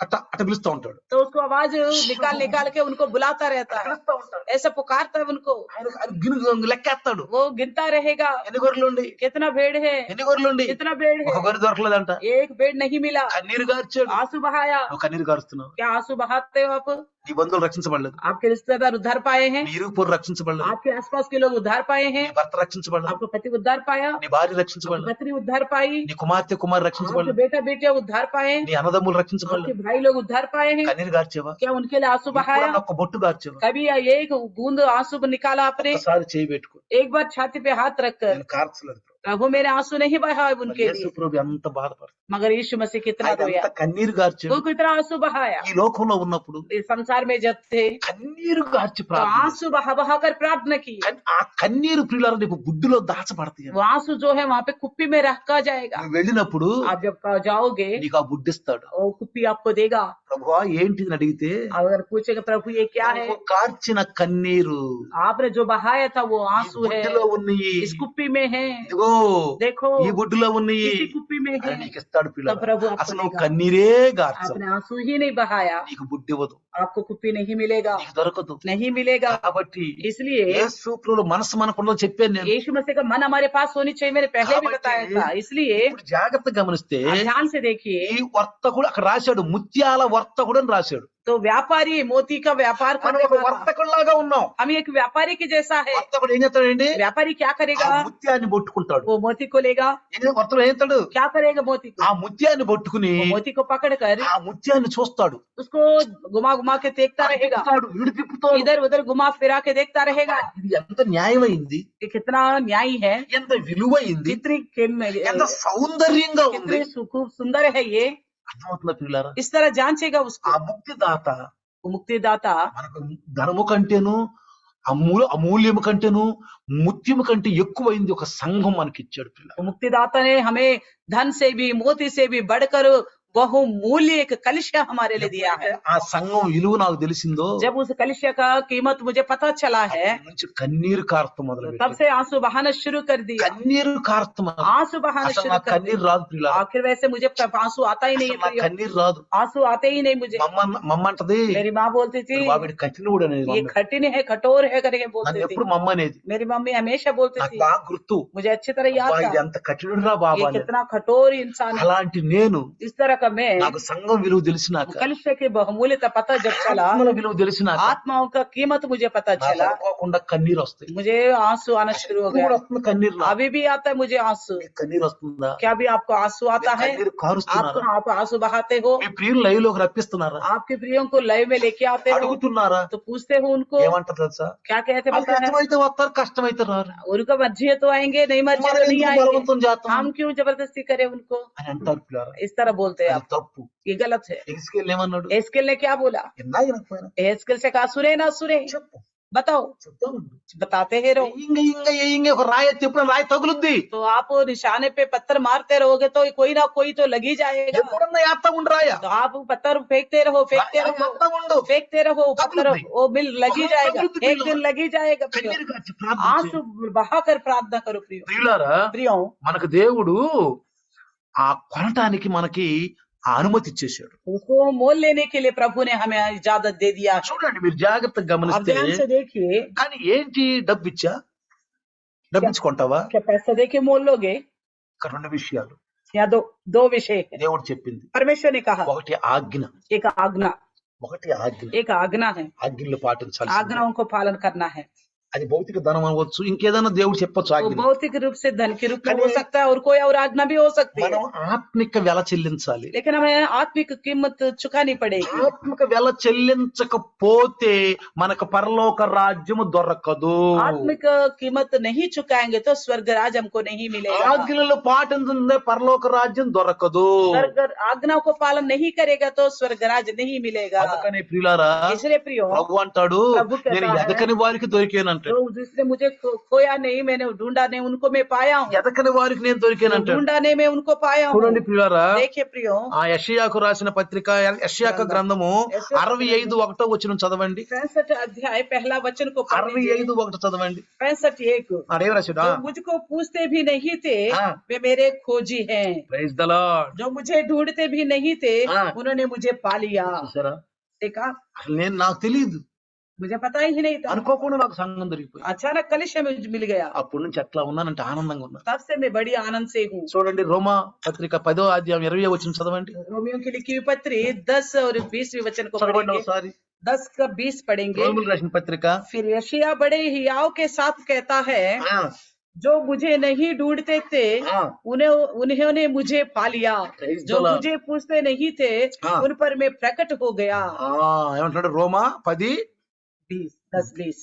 అట్ట అట్ట పిలుస్తూ ఉంటాడు. तो उसको आवाज निकाल निकाल के उनको बुलाता रहता है, పిలుస్తూ ఉంటాడు. ऐसा पुकारता है उनको। ఆయన లెక్కేస్తాడు. वो गिनता रहेगा ఎన్ని గొర్రెలుండి, कितना भेड़ है, ఎన్ని గొర్రెలుండి, कितना भेड़ ఒక है। గొర్రె దొరకలేదంట. एक भेड़ नहीं मिला, కన్నీరు గార్చాడు. आंसू बहाया। నువ్వు కన్నీరు గారుస్తున్నావు. क्या आंसू बहाते हो आप? నీ బంధువులు రక్షించబడలేదు, आपके रिश्तेदार उद्धार पाए हैं, నీ ఇరుగు పొరు రక్షించబడలేదు, आपके आसपास के लोग उद्धार पाए हैं, నీ భర్త రక్షించబడలేదు, आपको पति उद्धार पाया, నీ భార్య आपकी రక్షించబడలేదు, पत्नी उद्धार पाई, నీ కుమార్తె కుమారు आपके రక్షించబడలేదు, बेटा बेटिया उद्धार पाए, నీ అన్నదమ్ములు आपके రక్షించబడలేదు. भाई लोग उद्धार पाए हैं। కన్నీరు గార్చేవా? क्या उनके लिए आंसू बहाया? ఎప్పుడన్నా ఒక్క బొట్టు గార్చేవా? कभी एक बूंद आंसू निकाला आपने? ఒకసారి చేయి పెట్టుకో. एक बार छाती पे हाथ रखकर, నేను కార్చలేదు. प्रभु मेरे आंसू नहीं बहाए उनके యేసు लिए, ప్రభు ఎంత బాధపడతాడు, मगर यीशु मसीह कितना ఆయన रोया, ఎంత కన్నీరు గార్చాడు. वो कितना आंसू बहाया। ఈ లోకంలో ఉన్నప్పుడు इस संसार में जब थे కన్నీరు గార్చి तो ప్రార్థన. आंसू बहा बहा कर प्रार्थना की। ఆ కన్నీరు ప్రియులారా నీకు బుద్ధిలో దాచబడతాయి. वो आंसू जो है वहाँ पे कुप्पी में रखा जाएगा। నువ్వు వెళ్ళినప్పుడు आप जब जाओगे నీకు ఆ బుడ్డిస్తాడు. वो कुप्पी आपको देगा। ప్రభువా ఏంటిది అని అడిగితే, अगर पूछेगा प्रभु ये क्या है, నువ్వు కార్చిన కన్నీరు आपने जो बहाया था वो ఈ आंसू है, బుడ్డిలో ఉన్నాయి, इस कुप्पी में है, ఇదిగో देखो ఈ బుడ్డిలో ఉన్నాయి इसी कुप्पी में అని है। నీకు ఇస్తాడు तो పిల్లలు. प्रभु आपको అసలు నువ్వు देगा। కన్నీరే గార్చవు, आपने आंसू ही नहीं बहाया, నీకు బుడ్డి ఇవ్వదు, आपको कुप्पी नहीं मिलेगा, నీకు దొరకదు. नहीं मिलेगा। కాబట్టి इसलिए యేసు ప్రభువులో మనసు మనకుండా చెప్పాను నేను. यीशु मसीह का मन हमारे पास होनी चाहिए, मैंने पहले भी बताया था। इसलिए ఇప్పుడు జాగ్రత్తగా గమనిస్తే आप ध्यान से देखिए, ఈ వర్తకుడు అక్కడ రాశాడు, ముత్యాల వర్తకుడు అని రాశాడు. तो व्यापारी मोती का व्यापार మనం करने ఒక वाला, వర్తకుడిలాగా ఉన్నాం. हम एक व्यापारी के जैसा है। వర్తకుడు ఏం చేస్తాడండి? व्यापारी क्या ఆ करेगा? ముత్యాన్ని పట్టుకుంటాడు. वो मोती को लेगा। వర్తకుడు ఏం చేస్తాడు? क्या करेगा मोती को? ఆ ముత్యాన్ని పట్టుకుని वो मोती को पकड़ कर ఆ ముత్యాన్ని చూస్తాడు, उसको घुमा घुमा के देखता रहेगा, తిప్పుతాడు, వీడు తిప్పుతాడు. इधर उधर घुमा फिरा के देखता रहेगा। ఇది ఎంత న్యాయమైంది, ये कितना न्यायी है, ఎంత విలువైంది, कितनी ఎంత సౌందర్యంగా ఉంది. कितनी खूब सुंदर है ये। అర్థమవుతుందా పిల్లారా? इस तरह जांचेगा ఆ उसको। ముక్తిదాత वो मुक्तिदाता మనకు ధనము కంటేను అమూల్యము కంటేను ముత్యము కంటే ఎక్కువైంది ఒక సంఘం మనకి ఇచ్చాడు పిల్ల. वो मुक्तिदाता ने हमें धन से भी मोती से भी बढ़कर बहुमूल्य एक कलिशा हमारे लिए दिया है। ఆ సంఘం విలువ నాకు తెలిసిందో जब उस कलिशा का कीमत मुझे पता चला है, అప్పటి నుంచి కన్నీరు కార్తం మొదలు तब పెట్టాను. से आंसू बहाना शुरू कर दिया। కన్నీరు కార్తం आंसू बहाना అసలు शुरू నాకు कर కన్నీరు दिया। రాదు పిల్ల, आखिर वैसे मुझे आंसू आता ही नहीं అసలు నాకు है, కన్నీరు రాదు. आंसू आते ही नहीं मुझे। మమ్మ అంటది, मेरी माँ बोलती थी వాడి కఠినవుడు అనేది. ये कठिन है, कठोर है करके నన్ను बोलती थी। ఎప్పుడు మమ్మ అనేది. मेरी मम्मी हमेशा बोलती నాకు थी, బాగా గుర్తు, मुझे अच्छी तरह याद అబ్బా ఇది था ఎంత కఠినుడు రా బాబా ये అని. कितना कठोर इंसान है। అలాంటి నేను इस तरह का मैं నాకు సంఘం విలువ తెలిసినాక, कलिशा की बहुमूल्यता पता जब चला, ఆత్మల విలువ తెలిసినాక आत्माओं का कीमत मुझे पता నాకు चला, అనుకోకుండా కన్నీరు వస్తాయి. मुझे आंसू आना शुरू हो ఇప్పుడు गया। వస్తుంది కన్నీరు నాకు. अभी भी आता है मुझे आंसू। మీకు కన్నీరు వస్తుందా? क्या भी आपको आंसू आता है? కన్నీరు కారుస్తున్నారా? आप आंसू बहाते हो? మీ ప్రియులు లైవ్ లోకి రప్పిస్తున్నారా? आपके प्रियों को लय में लेके आते हो అడుగుతున్నారా? तो पूछते हो उनको, ఏమంటారు తెలుసా? क्या कहते వాళ్ళకి पता है? ఇష్టమైతే వస్తారు, కష్టమైతే రారు. उनको मर्जी है तो आएंगे, नहीं मर्जी మనం तो नहीं ఎందుకు आएंगे। బలవంతం చేస్తాం हम क्यों जबरदस्ती करें उनको? అని అంటారు పిల్లారా. इस तरह बोलते हैं అది आप, తప్పు. ये गलत है। ఎస్కేల్ ఏమన్నాడు? एस्केल ने क्या बोला? ఎన్నాయి వినకపోయినా एस्केल से कहा सुने ना सुने, చెప్పు, बताओ, చెప్తామండి. बताते ही रहो। ఇంగ ఒక రాయి ఎత్తి ఎప్పుడు రాయి తగులుద్ది. तो आप निशाने पे पत्थर मारते रहोगे तो कोई ना कोई तो लग ही जाएगा। ఎప్పుడన్నా ఏత్తా ఉండు రాయ. तो आप पत्थर फेंकते रहो, फेंकते రాయి रहो, ఏత్తా ఉండు. फेंकते रहो पत्थर, तगलुद्दी। वो मिल लग ही जाएगा, तगलुद्दी एक दिन लग ही जाएगा। प्रियो, కన్నీరు కార్చి ప్రార్థన आंसू बहाकर प्रार्थना करो प्रियो। ప్రియులారా. प्रियो, మనకు దేవుడు ఆ కొనటానికి మనకి ఆ అనుమతి ఇచ్చేసాడు. उसको मोल लेने के लिए प्रभु ने हमें इजाजत दे दिया है। చూడండి మీరు జాగ్రత్తగా आप గమనిస్తే, ध्यान से देखिए, కానీ ఏంటి డబ్బిచ్చా? డబ్బిచ్చుకుంటావా? क्या पैसा देके मोल लोगे? ఇక్కడ రెండు విషయాలు या दो विषय है। దేవుడు చెప్పింది. परमेश्वर ने कहा ఒకటి ఆజ్ఞ, एक आज्ञा, एक आज्ञा है, ఆజ్ఞలు పాటించాలి. आज्ञाओं को पालन करना है। అది భౌతిక ధనం అవ్వచ్చు, ఇంకేదైనా దేవుడు చెప్పొచ్చు वो ఆజ్ఞ. भौतिक रूप से धन के रूप में हो सकता है और कोई और आज्ञा भी हो सकती है, మనం ఆత్మిక వెల చెల్లించాలి. लेकिन हमें आत्मिक कीमत चुकानी पड़ेगी। ఆత్మిక వెల చెల్లించకపోతే మనకు పరలోక రాజ్యము దొరకదు. आत्मिक कीमत नहीं चुकाएंगे तो स्वर्ग राज हमको नहीं मिलेगा। ఆజ్ఞలు పాటించే పరలోక రాజ్యం దొరకదు. स्वर्ग आज्ञाओं को पालन नहीं करेगा तो स्वर्ग राज नहीं मिलेगा। అందుకనే ప్రియులారా, इसलिए प्रियो, ప్రభు అంటాడు, ప్రభు कहता నేను है, ఎదకని వారికి దొరికాను అంటాడు. అంటాడు. तो जिसने मुझे खोया नहीं, मैंने ढूंढा नहीं, उनको मैं पाया हूँ। ఎదకని వారికి నేను దొరికాను जो అంటాడు. ढूंढा नहीं, मैं उनको पाया हूँ। చూడండి ప్రియులారా, देखिए प्रियो, ఆ యెషయాకు రాసిన పత్రిక యెషయాకు గ్రంథము 65:1 చదవండి. 65 अध्याय पहला वचन को पढ़ लीजिए। 65:1 చదవండి. 65:1 ఆడేం రాశాడా? जो मुझको पूछते भी नहीं थे, हाँ। वे मेरे खोजी हैं। Praise the Lord. जो मुझे ढूंढते भी नहीं थे, हाँ। उन्होंने मुझे पा लिया। చూసారా, देखा, అసలు నాకు తెలియదు, मुझे पता ही नहीं था। అనుకోకుండా నాకు సంఘం దొరికిపోయింది. अचानक कलिशा में मिल गया। అప్పటి నుంచి ఎట్లా ఉన్నానంటే ఆనందంగా ఉన్నాను. तब से मैं बड़ी आनंद से हूँ। చూడండి, రోమా పత్రిక 10:20 చదవండి. रोमियो की लिखी हुई पत्री 10 और 20 वचन को చదవండి पढ़ेंगे। ఒకసారి. 10 का 20 पढ़ेंगे। రోమిలకు రాసిన పత్రిక. फिर यशायाह बड़े हियाव के साथ कहता है, ఆ, जो मुझे नहीं ढूंढते थे, ఆ, उन्होंने मुझे पा लिया। Praise जो the Lord. मुझे पूछते नहीं थे, हाँ। उन पर मैं प्रकट हो गया। ఆ, ఏమంటాడు రోమా 10:20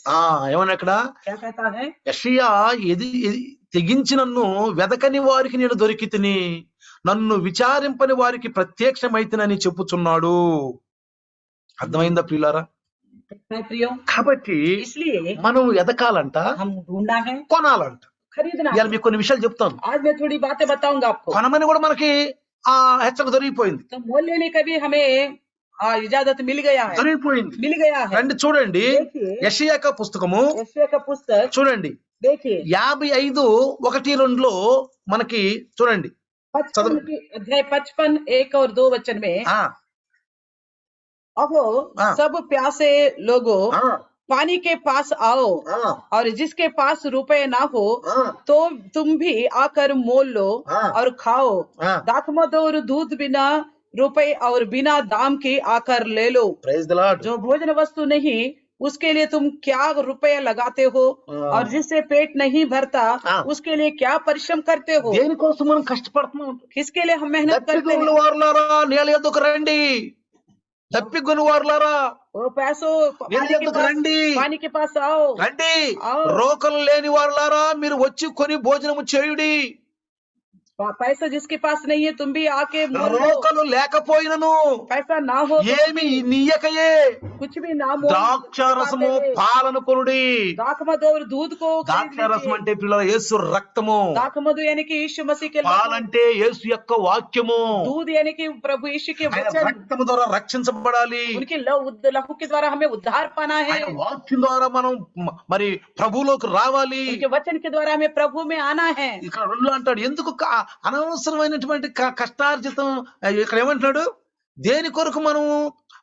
ఏమన్నా ఇక్కడ क्या कहता है? యెషయా తెగించి నన్ను వెదకని వారికి నేను దొరికి తిని, నన్ను విచారింపని వారికి ప్రత్యక్షమైతినని చెప్పుచున్నాడు. అర్థమైందా ప్రియులారా? प्रियो, కాబట్టి इसलिए మనం ఎదకాలంట, हम ढूंढना है, కొనాలంట. खरीदना ఇవాళ है। మీకు కొన్ని విషయాలు చెప్తాను. आज मैं थोड़ी बातें बताऊंगा आपको। కొనమని కూడా మనకి ఆ హెచ్చరిక దొరికిపోయింది. तो मोल लेने का भी हमें इजाजत मिल गया है। దొరికిపోయింది. मिल गया है। రండి చూడండి, देखिए, యెషయా పుస్తకము यशायाह का पुस्तक చూడండి, देखिए, 55:1-2 మనకి చూడండి. 55 की अध्याय 55 1 और 2 वचन में, ఆ, अहो हाँ। सब प्यासे लोगों, ఆ, पानी के पास आओ, ఆ, और जिसके पास रुपए ना हो, ఆ, तो तुम भी आकर मोल लो हाँ। और खाओ। ఆ. दाखमद और दूध बिना रुपए और बिना दाम के आकर ले लो। Praise the Lord. जो भोजन वस्तु नहीं, उसके लिए तुम क्या रुपए लगाते हो? हाँ। और जिससे पेट नहीं भरता, हाँ। उसके लिए क्या परिश्रम करते हो? దేనికోసం మనం కష్టపడుతున్నాం? किसके लिए हम मेहनत करते దప్పిగొని हैं? వారులారా నేల ఎద్దుకు రండి. దప్పిగొని వారులారా वो पैसों నేల ఎద్దుకు రండి. पानी के पास आओ। రండి. आओ। రోకలు లేని వారులారా మీరు వచ్చి కొని భోజనము చేయుడి. पैसा जिसके पास नहीं है, तुम भी आके मोल लो। రోకలు లేకపోయినను पैसा ना हो तो ఏమి నీయకయే कुछ भी ना मोल ద్రాక్షారసము పాలను కొనుడి. दाखमधु और दूध को खरीद ద్రాక్షారసం लीजिए। అంటే పిల్లల యేసు రక్తము, दाखमधु यानी कि यीशु मसीह के लहू, పాలంటే యేసు యొక్క వాక్యము. दूध यानी कि प्रभु यीशु के ఆయన वचन, రక్తము ద్వారా రక్షించబడాలి. उनके लहू के द्वारा हमें उद्धार पाना है। ఆయన వాక్యం ద్వారా మనం మరి ప్రభువులోకి రావాలి. उनके वचन के द्वारा हमें प्रभु में आना है। ఇక్కడ రెండు అంటాడు, ఎందుకు అనవసరమైనటువంటి కష్టార్జితం. ఇక్కడ ఏమంటాడు, దేని కొరకు మనం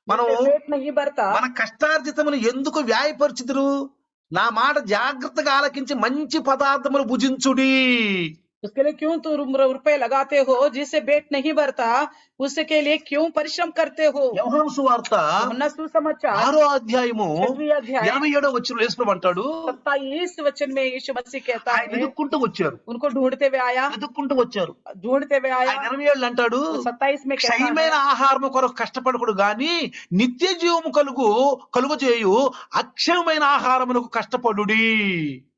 जिससे पेट नहीं भरता, మన కష్టార్జితమును ఎందుకు వ్యాయపరిచితురు? నా మాట జాగ్రత్తగా ఆలకించి మంచి పదార్థములు భుజించుడి. उसके लिए क्यों तुम रुपए लगाते हो? जिससे पेट नहीं भरता, उसके लिए क्यों परिश्रम करते हो? యోహాను సువార్త यूहन्ना सुसमाचार 6వ అధ్యాయము 6वीं अध्याय 27వ వచనంలో యేసు ప్రభు అంటాడు, 27 वचन में यीशु मसीह कहता ఆయన है, వెతుక్కుంటూ వచ్చారు, उनको ढूंढते हुए आया, వెతుక్కుంటూ వచ్చారు. ढूंढते हुए आया। ఆయన 27 అంటాడు, 27 में कहता క్షయమైన है, ఆహారము కొరకు కష్టపడకుడు గాని నిత్య జీవము కలుగజేయు అక్షయమైన ఆహారమునకు కష్టపడుడి.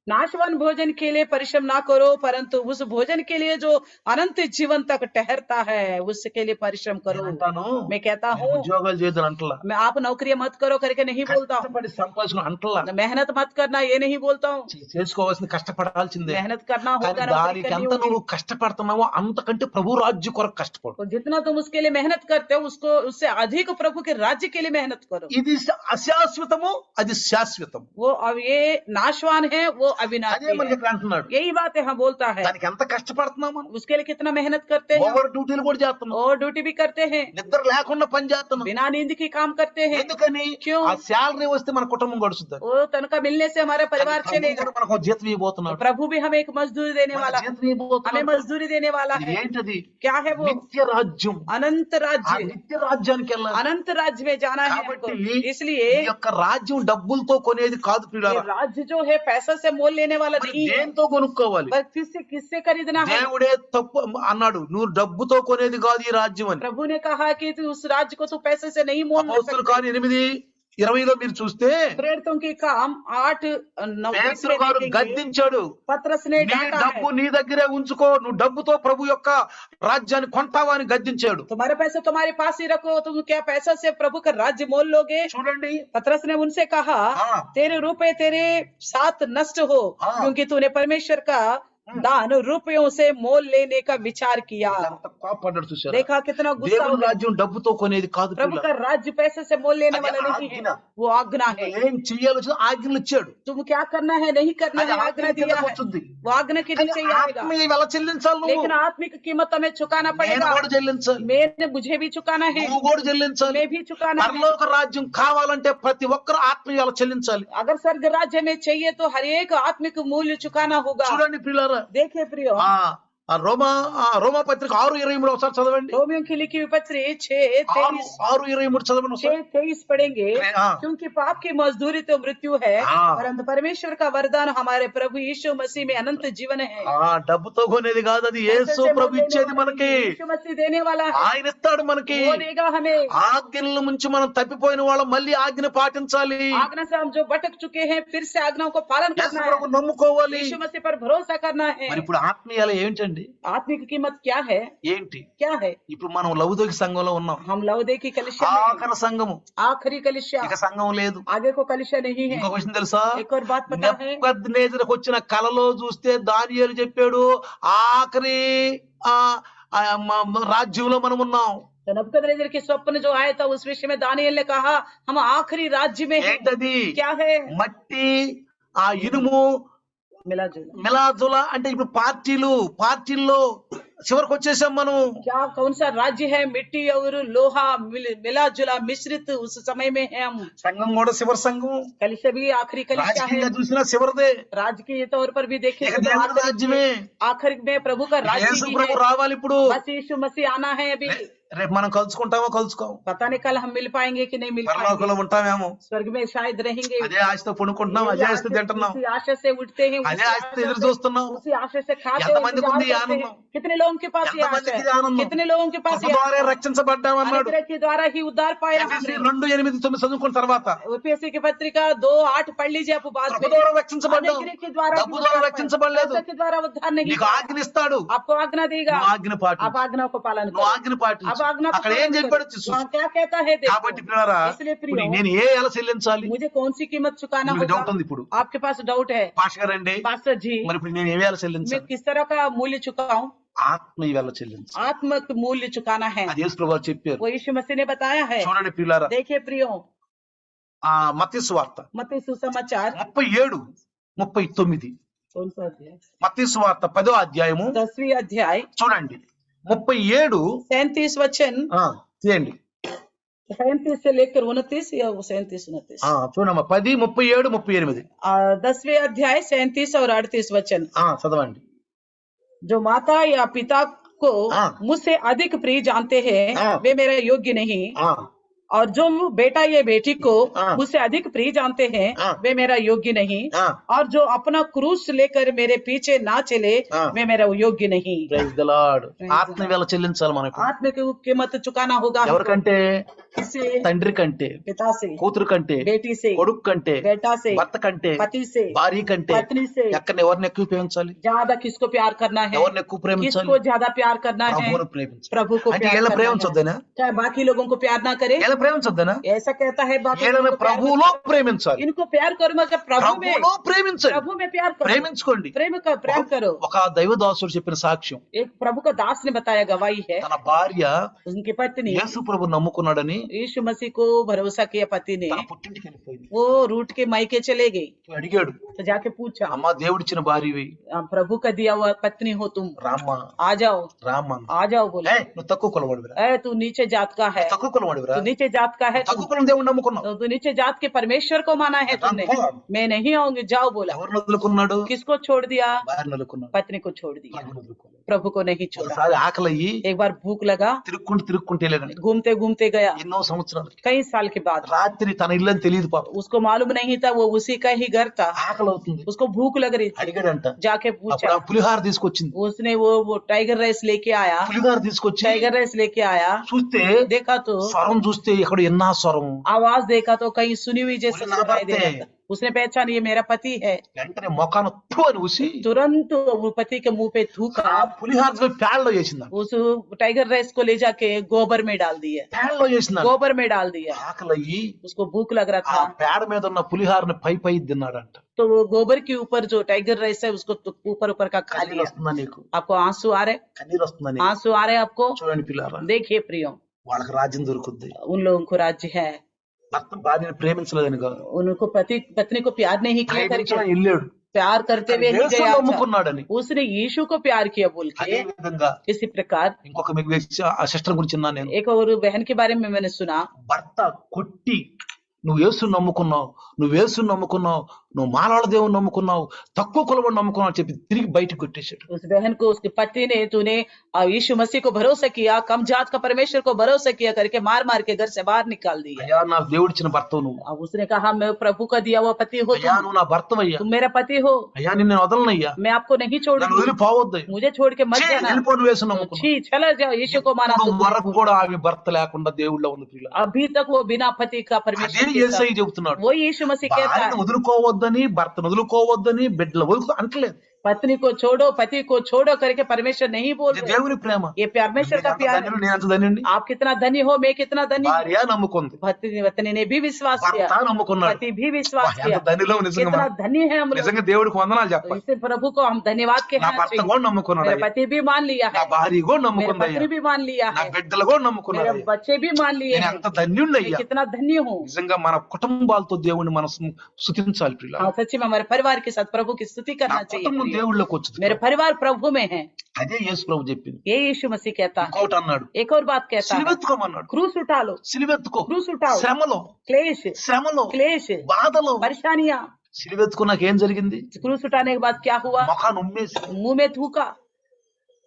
नाशवान भोजन के लिए परिश्रम ना करो, परंतु उस भोजन के लिए जो अनंत जीवन तक ठहरता है, उसके लिए परिश्रम करो। అంటాను, मैं कहता నేను हूँ, ఉద్యోగాలు చేయదు అంటలా, मैं आप नौकरी मत करो करके नहीं बोलता हूँ, కష్టపడి సంపాదించుకుని అంటలా. मेहनत मत करना ये नहीं बोलता हूँ। చేసుకోవాల్సింది కష్టపడాల్సిందే. मेहनत करना కానీ होगा, नौकरी దానికి करनी ఎంత होगी। నువ్వు కష్టపడుతున్నావో అంతకంటే ప్రభు రాజ్య కొరకు కష్టపడు. तो जितना तुम उसके लिए मेहनत करते हो, उसको उससे अधिक प्रभु के राज्य के लिए मेहनत करो। ఇది అశాశ్వతము, అది శాశ్వతము. वो अब ये नाशवान है, वो అదే अविनाशी మనకి है। ఇక్కడ అంటున్నాడు. यही बात यहाँ बोलता है। దానికి ఎంత కష్టపడుతున్నాం మనం. उसके लिए कितना मेहनत करते हैं, ఓవర్ డ్యూటీలు కూడా చేస్తున్నాం, और ड्यूटी भी करते हैं, నిద్ర లేకుండా పని చేస్తున్నాం. बिना नींद की काम करते हैं। ఎందుకని? क्यों? ఆ శాలరీ వస్తే మన కుటుంబం గడుస్తుంది. वो तनखा मिलने से हमारा परिवार चलेगा। మనకు ఒక జీతం ఇవ్వబోతున్నాడు. प्रभु भी हमें एक मजदूरी देने మన वाला है, జీతం हमें ఇవ్వబోతున్నాడు. मजदूरी देने वाला అది है। ఏంటది? क्या है वो? నిత్య రాజ్యం. अनंत ఆ राज्य, నిత్య రాజ్యానికి వెళ్ళాలి. अनंत राज्य में जाना है हमको। కాబట్టి इसलिए ఈ యొక్క రాజ్యం డబ్బులతో కొనేది కాదు ये ప్రియులారా. राज्य जो है पैसा से मोल लेने वाला మరి नहीं है, దేంతో కొనుక్కోవాలి? बस किससे किससे खरीदना है। దేవుడే తప్పు అన్నాడు, నువ్వు డబ్బుతో కొనేది కాదు ఈ రాజ్యం అని. प्रभु ने कहा कि तू उस राज्य को तू पैसे से नहीं मोल ले అపోస్తలుల सकता। కార్యం 20లో మీరు చూస్తే प्रेरितों की काम 8-9 పేతురు గారు గద్దించాడు. पतरस ने నీ डांटा है, డబ్బు నీ దగ్గరే ఉంచుకో, నువ్వు డబ్బుతో ప్రభు యొక్క రాజ్యాన్ని కొంటావా అని గద్దించాడు. तुम्हारे पैसे तुम्हारे पास ही रखो, तुम क्या पैसा से प्रभु का राज्य मोल लोगे? చూడండి, पतरस ने उनसे कहा, हाँ। तेरे रुपए तेरे साथ नष्ट हो, हाँ। क्योंकि तूने परमेश्वर का दान रुपयों से मोल लेने का विचार किया। ఎంత కోపడ్డాడు చూశారా? देखा कितना गुस्सा हो దేవుని गया। రాజ్యం డబ్బుతో కొనేది కాదు प्रभु పిల్లలు. का राज्य पैसे से मोल लेने अरे वाला नहीं है, आज्ञा। वो आज्ञा है। ఏం చెయ్యాలో ఆజ్ఞలు ఇచ్చాడు. तुम क्या करना है नहीं करना అది है, ఆజ్ఞ आज्ञा दिया కిందకు है, వస్తుంది. वो आज्ञा के नीचे ही आएगा। ఆత్మీయ వెల చెల్లించాలి నువ్వు. लेकिन आत्मिक कीमत हमें चुकाना నేను पड़ेगा। కూడా చెల్లించాలి, मैंने मुझे भी चुकाना है, నువ్వు కూడా చెల్లించాలి. मैं भी चुकाना है। పరలోక రాజ్యం కావాలంటే ప్రతి ఒక్కరు ఆత్మీయ వెల చెల్లించాలి. अगर स्वर्ग राज्य में चाहिए तो हर एक आत्मिक मूल्य चुकाना होगा। చూడండి పిల్లరా, देखिए प्रियो, రోమా పత్రిక 6:23 ఒకసారి చదవండి. रोमियों की लिखी हुई पत्री 6:23 6:23 చదవండి ఒకసారి. 6:23 पढ़ेंगे। हाँ। क्योंकि पाप की मजदूरी तो मृत्यु है, हाँ। परंतु परमेश्वर का वरदान हमारे प्रभु यीशु मसीह में अनंत जीवन है। డబ్బుతో కొనేది కాదు, అది యేసు ప్రభు ఇచ్చేది మనకి. यीशु मसीह देने वाला है, ఆయన ఇస్తాడు మనకి. वो देगा हमें। ఆజ్ఞల నుంచి మనం తప్పిపోయిన వాళ్ళం మళ్ళీ ఆజ్ఞ పాటించాలి. आज्ञा से हम जो भटक चुके हैं फिर से आज्ञाओं को पालन యేసు करना है, ప్రభు నమ్ముకోవాలి. यीशु मसीह पर भरोसा करना है। మరి ఇప్పుడు ఆత్మీయాలు ఏంటండి? आत्मिक कीमत क्या है? ఏంటి? क्या है? ఇప్పుడు మనం లౌదోకి సంఘంలో ఉన్నాం, हम लौदे की कलिशा में हैं। ఆఖరి సంఘము. आखिरी कलिशा, ఇక సంఘం లేదు. आगे को कलिशा नहीं है। ఇంకొక విషయం తెలుసా? एक और बात पता है, నెబుకద్నెజరుకు వచ్చిన కలలో చూస్తే దానియేలు చెప్పాడు, ఆఖరి రాజ్యంలో మనం ఉన్నాం. तो नबूकदनेस्सर के स्वप्न जो आया था उस विषय में दानियेल ने कहा हम आखिरी राज्य में हैं। ఏంటది? क्या है? మట్టి, ఇనుము, मिला जुला। మిలాజుల అంటే ఇప్పుడు పార్టీల్లో చివరికి వచ్చేసాం మనం. क्या कौन सा राज्य है? मिट्टी और लोहा मिला जुला मिश्रित उस समय में है हम। సంఘం కూడా చివరి సంఘం. कलिशा भी आखिरी कलिशा है। రాజకీయంగా చూసినా చివరిదే. राजकीय तौर पर भी देखें ఇక तो దేవుని రాజ్యమే. आखिर में प्रभु का राज्य యేసు ही ప్రభు है। రావాలి ఇప్పుడు. बस यीशु मसीह आना है अभी। రేపు మనం కలుసుకుంటామో కలుసుకోం, पता नहीं कल हम मिल पाएंगे कि नहीं मिल पाएंगे। పరలోకంలో ఉంటామేమో. स्वर्ग में शायद रहेंगे। అదే ఆశతో పడుకుంటున్నాం, అదే ఆశతో తింటున్నాం, उसी आशा से उठते हैं, అదే ఆశతో ఎదురు చూస్తున్నాం. उसी आशा से खाते हैं, ఎంతమందికి इंतजार ఉంది ఈ करते हैं। ఆనందం? कितने लोगों के पास ये आशा ఎంతమందికి ఇది है? ఆనందం? कितने लोगों के पास కృప ద్వారా రక్షించబడ్డామన్నాడు. अनुग्रह के द्वारा ही उद्धार पाया ఎఫెసీ हमने। 2:8-9 చదువుకున్న తర్వాత यूपीएससी की पत्रिका 2:8 पढ़ लीजिए आप बाद కృప में। ద్వారా రక్షించబడ్డాం, अनुग्रह के द्वारा డబ్బు ద్వారా రక్షించబడలేదు. पैसे के द्वारा उद्धार नहीं నీకు पाया। ఆజ్ఞ ఇస్తాడు, आपको आज्ञा देगा, నువ్వు ఆజ్ఞ పాటించు. आप आज्ञा को पालन నువ్వు करो। ఆజ్ఞ పాటించు. आप आज्ञा को అక్కడ ఏం पालन करो। చెప్పాడు वहाँ क्या कहता है देखो। కాబట్టి పిల్లరా, इसलिए ఇప్పుడు प्रियो, నేను ఏ ఎలా చెల్లించాలి? मुझे कौन सी कीमत चुकाना మీకు డౌట్ होगा? ఉంది ఇప్పుడు. आपके पास डाउट है పాస్టర్ గారండి, पास्टर जी, మరి ఇప్పుడు నేను ఏ వేళ मैं చెల్లించాలి? किस तरह का मूल्य चुकाऊं? ఆత్మీయ వేళ చెల్లించాలి. आत्मिक मूल्य चुकाना है, అది యేసు ప్రభువు చెప్పారు. वो यीशु मसीह ने बताया है। చూడండి పిల్లారా, देखिए प्रियो, మత్తయి సువార్త मत्ती सुसमाचार 37-39. कौन सा अध्याय? మత్తయి సువార్త 10వ అధ్యాయము 10वीं अध्याय చూడండి 37 37 वचन చేయండి. 37 से लेकर 29 या 37 29। చూడమ్మా 10, 37, 38. 10वीं अध्याय 37 और 38 वचन। చదవండి. जो माता या पिता को हाँ। मुझसे अधिक प्रिय जानते हैं हाँ। वे मेरा योग्य नहीं, और जो बेटा या बेटी को हाँ। मुझसे अधिक प्रिय जानते हैं हाँ। वे मेरा योग्य नहीं, हाँ। और जो अपना क्रूस लेकर मेरे पीछे ना चले हाँ। वे मेरा योग्य नहीं। Praise the lord. Praise ఆత్మ వేళ చెల్లించాలి మనకు. आत्मा की कीमत चुकाना होगा हमको। ఎవరికంటే? किससे? తండ్రి కంటే, पिता से, కూతురు కంటే, बेटी से, కొడుకు కంటే, बेटा से, భర్త కంటే, पति से, భార్య కంటే. पत्नी से। ఎవరిని ఎక్కువ ప్రేమించాలి? ज्यादा किसको प्यार करना है? ఎవరిని ఎక్కువ ప్రేమించాలి? किसको ज्यादा प्यार करना है? ప్రభువును ప్రేమించాలి. प्रभु को అంటే प्यार వీళ్ళ करना ప్రేమించొద్దనా? है। क्या बाकी लोगों को प्यार ना करे? వీళ్ళ ప్రేమించొద్దనా? ऐसा कहता है बाकी వీళ్ళని लोगों को प्यार ప్రభువులో मत करो। ప్రేమించాలి. इनको प्यार करो मगर प्रभु में, ప్రభువులో ప్రేమించాలి. प्रभु में प्यार करो, ప్రేమించుకోండి. प्रेम करो। ఒక దైవదాసుడు చెప్పిన సాక్ష్యం, एक प्रभु का दास ने बताया, गवाही है, తన భార్య उनकी पत्नी యేసు ప్రభు నమ్ముకున్నాడని यीशु मसीह को भरोसा किया पति ने, తన పుట్టింటికి వెళ్ళిపోయింది. वो रूट के मायके चले गई। అడిగాడు, तो जाके पूछा, అమ్మా దేవుడిచ్చిన భార్యవి, प्रभु का दिया हुआ पत्नी हो तुम, రామ్మా आ जाओ, రామ్మా. आ जाओ बोले। నువ్వు తక్కువ కులవాడివిరా, ए तू नीचे जात का है, తక్కువ కులవాడివిరా, तू नीचे जात का है, తక్కువ కులం దేవుడు నమ్ముకున్నావు. तो तू नीचे जात के परमेश्वर को माना है तुमने, मैं नहीं आऊंगी, जाओ बोला। ఎవరిని వదులుకున్నాడు? किसको छोड़ दिया? భార్యను వదులుకున్నాడు, पत्नी को छोड़ दिया। ప్రభువును వదులుకోలేదు. प्रभु को नहीं छोड़ा। ఒకసారి ఆకలయ్యి एक बार भूख लगा, తిరుక్కుంటూ వెళ్ళాడండి घूमते घूमते गया ఎన్నో సంవత్సరాలు. कई साल के बाद। రాత్రి తన ఇల్లు అని తెలియదు పాపం, उसको मालूम नहीं था वो उसी का ही घर था। ఆకలి అవుతుంది, उसको भूख लग रही थी, అడిగాడంట. जाके అప్పుడు पूछा। ఆ పులిహార తీసుకొచ్చింది. उसने वो टाइगर राइस लेके आया, పులిహార తీసుకొచ్చి टाइगर राइस लेके आया। చూస్తే देखा तो స్వరం చూస్తే ఎక్కడ ఎన్నా స్వరం. आवाज देखा तो कहीं सुनी हुई जैसे बोले, सुनाई दे रहा "नमस्ते।" था। उसने पहचान ये मेरा पति है। వెంటనే మొఖాన థు అని ఊసి तुरंत वो पति के मुंह पे थूका, ఆ పులిహార ప్యాడ్లో చేసిందంట. उस टाइगर राइस को ले जाके गोबर में डाल दिया, ప్యాడ్లో చేసిందంట. गोबर में डाल दिया। ఆకలయ్యి उसको भूख लग रहा ఆ था పేడ మీద ఉన్న పులిహారని పై తిన్నాడంట. तो वो गोबर के ऊपर जो टाइगर राइस है उसको तो ऊपर ऊपर का खा కన్నీరు लिया। వస్తుందా నీకు? आपको आंसू आ रहे, కన్నీరు వస్తుందా నీకు? आंसू आ रहे आपको? చూడండి పిల్లారా, देखिए प्रियो, వాళ్ళకి రాజ్యం దొరుకుద్ది. उन लोगों को राज्य है, భర్త భార్యని ప్రేమించలేదని కాదు, उनको पति पत्नी को प्यार नहीं किया ప్రేమించడం करके వెళ్ళాడు, प्यार करते हुए नहीं యేసుని गया था। నమ్ముకున్నాడని. उसने यीशु को प्यार किया बोल అదే के। విధంగా इसी प्रकार ఇంకొక మీకు వ్యక్తి ఆ సిస్టర్ గురించి విన్నాను నేను. एक और बहन के बारे में मैंने सुना, భర్త కొట్టి నువ్వు యేసుని నమ్ముకున్నావు, నువ్వు మాలాడ దేవుని నమ్ముకున్నావు, తక్కువ కులవాడిని నమ్ముకున్నావు అని చెప్పి తిరిగి బయటకు కొట్టేశాడు. उस बहन को उसके पति ने तूने यीशु मसीह को भरोसा किया, कम जात का परमेश्वर को भरोसा किया करके मार मार के घर से बाहर निकाल दिया। అయ్యా నాకు దేవుడిచ్చిన భర్తవు నువ్వు, अब उसने कहा मैं प्रभु का दिया हुआ पति हो, అయ్యా నువ్వు నా భర్తవయ్యా, तुम मेरा पति हो, అయ్యా నిన్ను నేను వదలనయ్యా, मैं आपको नहीं నన్ను छोड़ूंगी, వదిలిపోవద్దు, मुझे छोड़ के मत जाना, వెళ్ళిపో నువ్వు యేసుని నమ్ముకున్నావు. छी चला जाओ, यीशु को माना। ఇప్పుడు వరకు కూడా ఆమె భర్త లేకుండా దేవుళ్ళ ఉంది పిల్ల. अभी तक वो बिना पति का అదే परमेश्वर के యేసయ్య साथ- చెబుతున్నాడు, वो यीशु मसीह कहता భార్యను है వదులుకోవద్దని, భర్తను వదులుకోవద్దని, బిడ్డలు వదులుకో అంటలేదు. पत्नी को छोड़ो, पति को छोड़ो करके परमेश्वर नहीं बोल ఇది रहे। దేవుని ప్రేమ. ये परमेश्वर का प्यार है। నేను అంత ధన్యుడిని. आप कितना धनी हो, मैं कितना धनी हूँ। భార్య నమ్ముకుంది, पत्नी ने भी विश्वास किया, భర్త నమ్ముకున్నాడు. पति भी विश्वास ఎంత किया। ధనిలో నిజంగా कितना మనం. धनी है हम लोग। నిజంగా దేవుడికి వందనాలు చెప్పాలి. इससे प्रभु को हम धन्यवाद నా कहना భర్త चाहिए। కూడా నమ్ముకున్నాడు, मेरा पति भी मान लिया నా है, భార్య కూడా मेरे నమ్ముకుందయ్యా, पत्नी भी मान लिया నా है, బిడ్డలు కూడా मेरे నమ్ముకున్నారు. बच्चे भी मान लिए నేను हैं। ఎంత ధన్యుడినయ్యా. मैं कितना धन्य हूँ। నిజంగా మన కుటుంబాలతో దేవుడిని మనం స్తుతించాలి పిల్ల. हाँ, सच्ची में हमारे परिवार के साथ प्रभु की स्तुति నా करना కుటుంబం चाहिए। దేవుళ్ళకి వచ్చింది. मेरे परिवार प्रभु में है, అదే యేసు ప్రభు చెప్పింది. ये यीशु मसीह कहता है। ఇంకోటి అన్నాడు, एक और बात कहता है, సిలువెత్తుకోమన్నాడు. क्रूस उठा लो, సిలువెత్తుకో, क्रूस उठाओ, శ్రమలో क्लेश బాధలో परेशानियां। సిలువెత్తుకున్నాక ఏం జరిగింది? क्रूस उठाने के बाद क्या हुआ? మొఖాన్ని ఉమ్మేసి मुंह में थूका,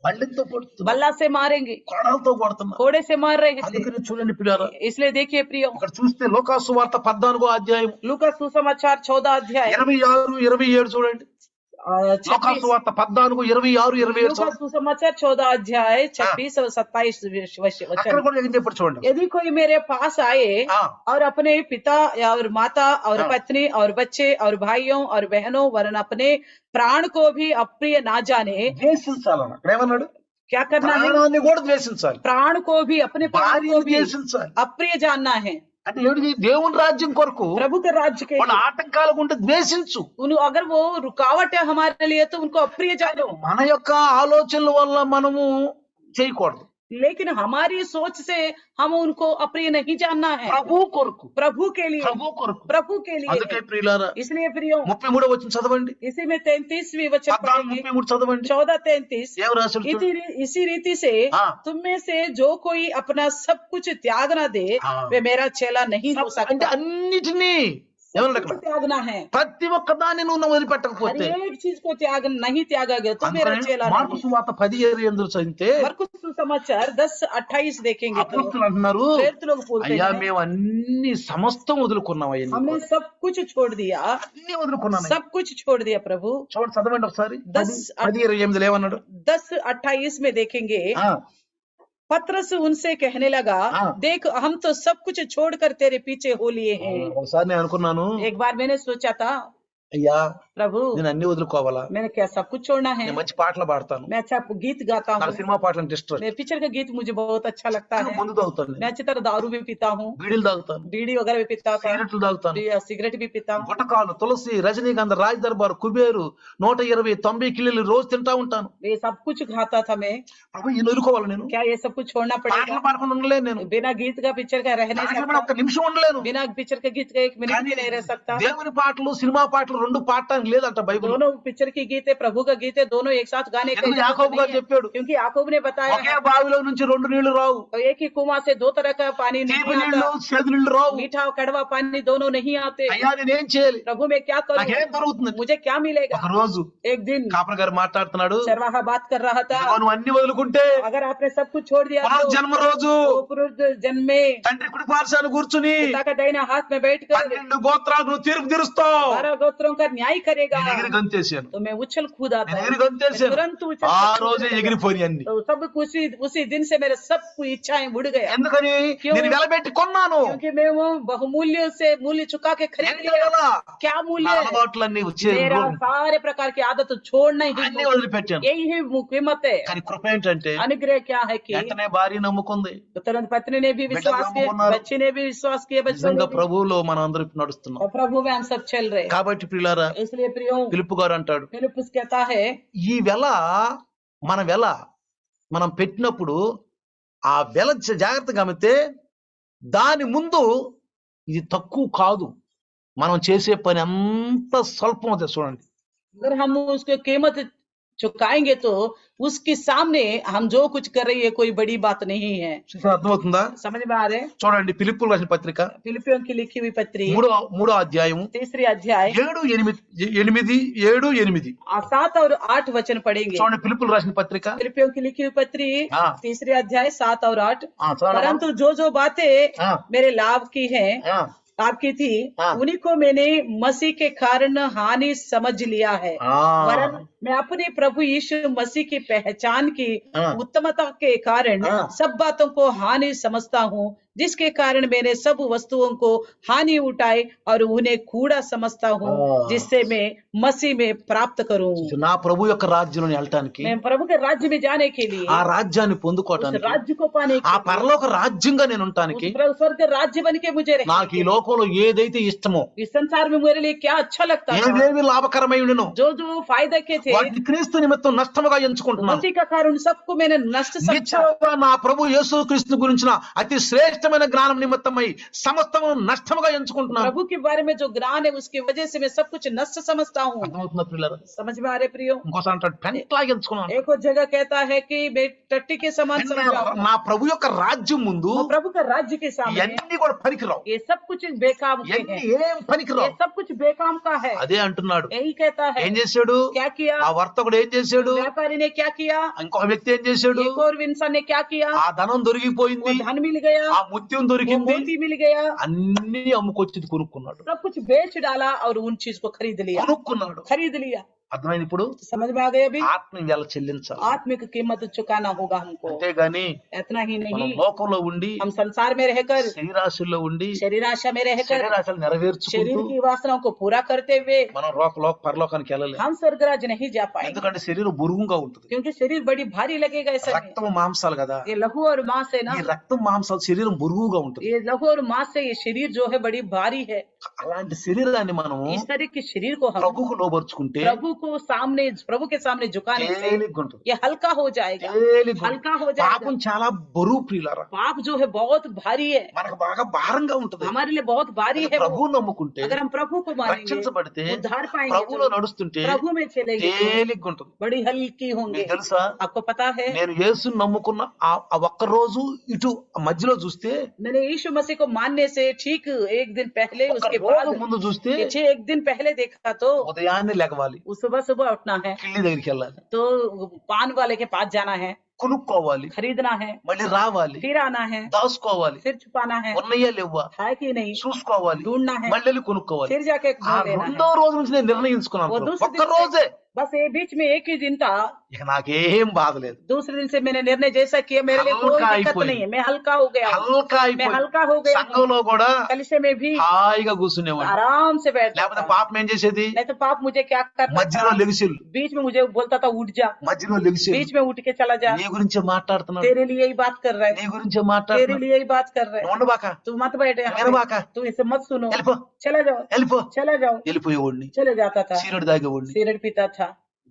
బళ్ళతో కొడుతున్నా, बल्ला से मारेंगे, కొడలతో కొడుతున్నా. कोड़े से मार रहे थे। అందుకని చూడండి పిల్లారా, इसलिए देखिए प्रियो, ఇక్కడ చూస్తే లోకాసు వార్త 14వ అధ్యాయం लूका सुसमाचार 14 अध्याय 26, 27 చూడండి. లోకాసు వార్త 14, 26, 27 लूका सुसमाचार 14 अध्याय 26 और 27 అక్కడ वचन। కూడా ఏం చెప్పాడు చూడండి. यदि कोई मेरे पास आए हाँ। और अपने पिता और माता और हाँ। पत्नी और बच्चे और भाइयों और बहनों वरन अपने प्राण को भी अप्रिय ना जाने, ద్వేషించాలన్న అక్కడ ఏమన్నాడు? क्या करना है? ప్రాణాన్ని కూడా ద్వేషించాలి, प्राण को भी, अपने प्राण को భార్యను भी ద్వేషించాలి. अप्रिय जानना है। అంటే ఏమిటి? దేవుని రాజ్యం కొరకు प्रभु के राज्य के వాళ్ళ ఆటంకాలు ఉంటే ద్వేషించు. अगर वो रुकावट है हमारे लिए तो उनको अप्रिय जानो, మన యొక్క ఆలోచనల వల్ల మనము చేయకూడదు. लेकिन हमारी सोच से हम उनको अप्रिय नहीं जानना है। ప్రభు కొరకు, प्रभु के लिए, ప్రభు కొరకు. प्रभु के అందుకే लिए। ప్రియులారా, इसलिए प्रियो, 33వ వచనం చదవండి, इसी में 33वीं वचन 14, पढ़ेंगे, 33 చదవండి. 14-33। ఏం రాశాడు చూడండి. इसी रीति से हाँ। तुम में से जो कोई अपना सब कुछ त्याग न दे, हाँ। वे मेरा चेला नहीं हो అంటే सकता। అన్నిటినీ ఏమన్నా सब कुछ त्यागना है, ప్రతి ఒక్క దాన్ని నువ్వు हर వదిలిపెట్టకపోతే. एक चीज को त्याग नहीं त्यागा गया तो मेरा चेला మార్కు नहीं। సువార్త 10:28 చదివితే मरकुस सुसमाचार 10:28 देखेंगे तो అపోస్తలులు అంటున్నారు, प्रेरित लोग बोलते అయ్యా हैं, మేము అన్ని సమస్తం వదులుకున్నాం, అవన్నీ हमने सब कुछ छोड़ दिया, అన్ని వదులుకున్నాను. सब कुछ छोड़ दिया प्रभु। చూడండి చదవండి ఒకసారి. 10:28 ఏమన్నాడు? 10:28 में देखेंगे, ఆ, पत्रस उनसे कहने लगा, हाँ। देख हम तो सब कुछ छोड़कर तेरे पीछे हो लिए हैं। ఒకసారి నేను అనుకున్నాను, एक बार मैंने सोचा था, అయ్యా प्रभु నేను అన్ని వదులుకోవాలా? मैंने क्या सब कुछ छोड़ना है? నేను మంచి పాటలు పాడతాను, मैं अच्छा गीत गाता నాకు हूँ, సినిమా పాటలు అంటే ఇష్టం, मेरे पिक्चर का गीत मुझे बहुत अच्छा लगता है, మందు తాగుతాను, मैं अच्छी तरह दारू भी पीता हूँ, బీడీలు తాగుతాను, बीड़ी वगैरह भी पीता था, సిగరెట్లు తాగుతాను, सिगरेट भी पीता हूँ, గుటకాలు, తులసి, రజనీకాంత్, రాజ్ దర్బార్, కుబేరు, 120, 90 కిలోలు రోజు తింటా ఉంటాను. ये सब कुछ खाता था मैं। ప్రభు ఈయన వదులుకోవాలి నేను? क्या ये सब कुछ छोड़ना పాటలు पड़ेगा? పాడకుండా ఉండలేను నేను, बिना गीत का पिक्चर का रह नहीं పాటలు పాడి सकता, ఒక్క నిమిషం ఉండలేను. बिना पिक्चर का गीत का 1 मिनट भी नहीं रह सकता। దేవుని పాటలు, సినిమా పాటలు రెండు పాడటానికి పాడడానికి లేదంట బైబిల్. दोनों पिक्चर की गीते प्रभु का गीते दोनों एक साथ गाने का ఎందుకు इजाजत యాకోబు గారు नहीं है। చెప్పాడు, क्योंकि याकूब ने बताया ఒకే है బావిలో నుంచి రెండు నీళ్లు రావు, तो एक ही कुआं से दो तरह का पानी తీపి नहीं నీళ్లు आता, చేదు నీళ్లు రావు. मीठा और कड़वा पानी दोनों नहीं आते। అయ్యా నేనేం చేయాలి, प्रभु मैं क्या నాకేం करूं, దొరుకుతుంది? मुझे क्या मिलेगा। ఒక రోజు एक दिन కాపరి గారు మాట్లాడుతున్నాడు, चरवाहा बात कर रहा था, ఇదిగో నువ్వు అన్ని వదులుకుంటే अगर आपने सब कुछ छोड़ दिया तो పునర్జన్మ రోజు जन्म में తండ్రి కుడి పార్శ్వాన కూర్చుని पिता का दाहिना हाथ में बैठकर 12 గోత్రాలకు నువ్వు తీర్పు తీరుస్తావు. 12 गोत्रों का न्याय करेगा। నేను ఎగిరి గంతేసాను, तो मैं उछल कूद आता నేను ఎగిరి हूं, గంతేసాను. तुरंत उछल ఆ कूद రోజే लगा। ఎగిరిపోయి అన్ని. तो सब कुछ उसी दिन से मेरे सब कुछ इच्छाएं उड़ गया, ఎందుకని क्यों? నేను వెలబెట్టి కొన్నాను. क्योंकि मैं वो बहुमूल्य से मूल्य चुका के खरीद ఏంటి लिया। వల్ల? क्या నా मूल्य है? అలవాట్లన్నీ వచ్చే मेरा सारे प्रकार की आदत छोड़ना ही అన్ని వదిలిపెట్టాను. यही है कीमत है। కానీ కృప ఏంటంటే अनुग्रह क्या है कि వెంటనే భార్య నమ్ముకుంది. तो तुरंत पत्नी ने भी विश्वास किया, नम्मुकुन्नारु। बच्चे ने भी विश्वास किया, बच्चों ने నిజంగా भी। ప్రభువులో మనం అందరూ నడుస్తున్నాం. और प्रभु में हम सब चल रहे हैं। కాబట్టి ప్రియులారా, इसलिए प्रियो పిలుపు గారు అంటాడు, फिलिप्पुस कहता है ఈ వెల మనం పెట్టినప్పుడు ఆ వెల జాగ్రత్తగా గమనితే దాని ముందు ఇది తక్కువ కాదు. మనం చేసే పని అంత స్వల్పం అవుతుంది. చూడండి, अगर हम उसको कीमत चुकाएंगे तो उसके सामने हम जो कुछ कर रही है कोई बड़ी बात नहीं है। అర్థమవుతుందా? समझ में आ रहे हैं? చూడండి, ఫిలిప్పులు రాసిన పత్రిక फिलिपियों की लिखी हुई पत्री మూడో అధ్యాయము 3 अध्याय 7-8 7 और 8 वचन पढ़ेंगे। చూడండి, ఫిలిప్పులు రాసిన పత్రిక. फिलिपियों की लिखी हुई पत्री हाँ। 3 अध्याय 7 और 8। చూడండి. परंतु जो बातें हाँ। मेरे लाभ की है ఆ, आपकी थी, हाँ। उन्हीं को मैंने मसीह के कारण हानि समझ लिया है। ఆ, वरन मैं अपने प्रभु यीशु मसीह की पहचान की हाँ। उत्तमता के कारण हाँ। सब बातों को हानि समझता हूँ, जिसके कारण मैंने सब वस्तुओं को हानि उठाई और उन्हें कूड़ा समझता हूँ, हाँ। जिससे मैं मसीह में प्राप्त करूँ। నా ప్రభు యొక్క రాజ్యంలోకి వెళ్ళటానికి, मैं प्रभु के राज्य में जाने के लिए, ఆ రాజ్యాన్ని उस పొందుకోవటానికి, राज्य को पाने ఆ के लिए, పరలోక రాజ్యంగా నేను ఉండటానికి उस स्वर्ग राज्य बन के मुझे रहने నాకు के ఈ लिए, లోకంలో ఏదైతే ఇష్టమో, इस संसार में मेरे लिए क्या अच्छा लगता था, ఏదేవి లాభకరమై ఉండెనో जो फायदा के थे, వాటిని క్రీస్తు నిమిత్తం నష్టముగా ఎంచుకుంటున్నాను. उसी का कारण सबको मैंने नष्ट समझा। నిత్యముగా నా ప్రభు యేసు క్రీస్తు గురించిన అతి శ్రేష్టమైన జ్ఞానం నిమిత్తమై సమస్తము నష్టముగా ఎంచుకుంటున్నాను. प्रभु के बारे में जो ज्ञान है उसकी वजह से मैं सब कुछ नष्ट समझता हूँ। అర్థమవుతుందా ప్రియులారా? समझ में आ रहे प्रियो? ఇంకోసారి అంటాడు పెంటలాగా ఎంచుకున్నాను. एक और जगह कहता है कि मैं टट्टी के समान समझा हूँ। నా ప్రభు యొక్క రాజ్యం ముందు और प्रभु का राज्य के सामने ఇవన్నీ కూడా పనికిరావు, ये सब कुछ बेकाम के ఇవన్నీ हैं, ఏం ये పనికిరావు. सब कुछ बेकाम का है। అదే అంటున్నాడు. यही कहता है। ఏం చేశాడు? क्या किया? ఆ వర్తకుడు ఏం చేశాడు? व्यापारी ने क्या किया? ఇంకొక వ్యక్తి ఏం చేశాడు? एक और इंसान ने क्या किया? ఆ ధనం దొరికిపోయింది, वो धन मिल गया, ఆ ముత్యం वो దొరికింది, मोती मिल गया, అన్ని అమ్ముకొచ్చి కొనుక్కున్నాడు. सब कुछ बेच डाला और उन चीज को खरीद लिया। खरीद लिया। అర్థమైంది? ఇప్పుడు समझ में आ गए? अभी ఆత్మ ఎలా చెల్లించాలి? आत्मिक कीमत चुकाना होगा हमको। అంతేగాని इतना ही మనం नहीं, లోకంలో ఉండి हम संसार में रहकर, శరీరాశుల్లో ఉండి शरीर आशा में रहकर, శరీరాశలు నెరవేర్చుకుంటూ शरीर की वासनाओं को पूरा करते हुए మనం పరలోకానికి వెళ్ళలేము. हम स्वर्गराज नहीं जा पाएंगे, ఎందుకంటే శరీరం బరువుగా ఉంటుంది. क्योंकि शरीर बड़ी भारी लगेगा। ऐसा రక్తం మాంసాలు కదా, ये लहू और मांस है ना, ఈ రక్తం మాంసాలు శరీరం బరువుగా ఉంటుంది. ये लहू और मांस से ये शरीर जो है बड़ी भारी है। అలాంటి శరీరాన్ని మనము इस तरह के शरीर को हम ప్రభువుకు లోబర్చుకుంటే प्रभु के सामने झुकाने से తేలిగ్గా ఉంటుంది. ये हल्का हो जाएगा, తేలిగ్గా ఉంటుంది. हल्का हो जाएगा। పాపం చాలా బరువు ప్రియులారా, पाप जो है बहुत भारी है, మనకు బాగా భారంగా ఉంటుంది. हमारे लिए बहुत भारी है। ప్రభువు నమ్ముకుంటే, अगर हम प्रभु को मानेंगे, రక్షించబడితే, उद्धार पाएंगे, ప్రభువులో నడుస్తుంటే प्रभु में चलेंगे तो తేలిగ్గా ఉంటుంది. बड़ी हल्की होंगे। మీకు తెలుసా, आपको पता है, నేను యేసుని నమ్ముకున్న ఆ ఒక్క రోజు ఇటు మధ్యలో చూస్తే, मैंने यीशु मसीह को मानने से ठीक एक दिन पहले, ఒక उसके రోజు बाद ముందు చూస్తే पीछे एक दिन पहले देखा तो ఉదయాన్నే లెగవాలి, सुबह सुबह उठना है, కిళ్ళి దగ్గరికి వెళ్ళాలి, तो पान वाले के पास जाना है, కొనుక్కోవాలి, खरीदना है, మళ్ళీ రావాలి, फिर आना है, దాచుకోవాలి, फिर छुपाना है, ఉన్నాయా లేవా है कि नहीं చూసుకోవాలి, ढूंढना है, మళ్ళీ వెళ్ళి కొనుక్కోవాలి. फिर जाके ఆ ढूंढ लेना రెండో है। రోజు నుంచి నేను वो నిర్ణయించుకున్నాను, दूसरे ఒక్క दिन से- రోజే बस ये बीच में एक ही दिन था, ఇక నాకేం బాధ లేదు. दूसरे दिन से मैंने निर्णय जैसा किया, मेरे लिए कोई हल्का दिक्कत అయిపోయింది. नहीं है, मैं हल्का हो गया हूँ, హల్కా मैं అయిపోయి हल्का हो गया हूँ। సంఘంలో కూడా कलिशे में भी హాయిగా కూర్చునేవాడు. आराम से बैठता లేకపోతే था। పాపం ఏం చేసేది, नहीं तो पाप मुझे क्या करता మధ్యలో था, లెగిసిల్ बीच में मुझे बोलता था उठ जा, మధ్యలో లెగిసిల్ बीच में उठ के चला जा, నీ గురించే మాట్లాడుతున్నాడు, तेरे लिए ही बात कर रहा నీ है, గురించే तेरे మాట్లాడుతున్నాడు, लिए ही बात कर रहा है, నువ్వు ఉండబాక, तू मत बैठ यहाँ पे, వినబాక, तू इसे मत सुनो, వెళ్ళిపో चला जाओ, వెళ్ళిపో चला जाओ, వెళ్ళిపోయేవాడిని, चले जाता था, సీరడు తాగేవాడిని. सिगरेट पीता था।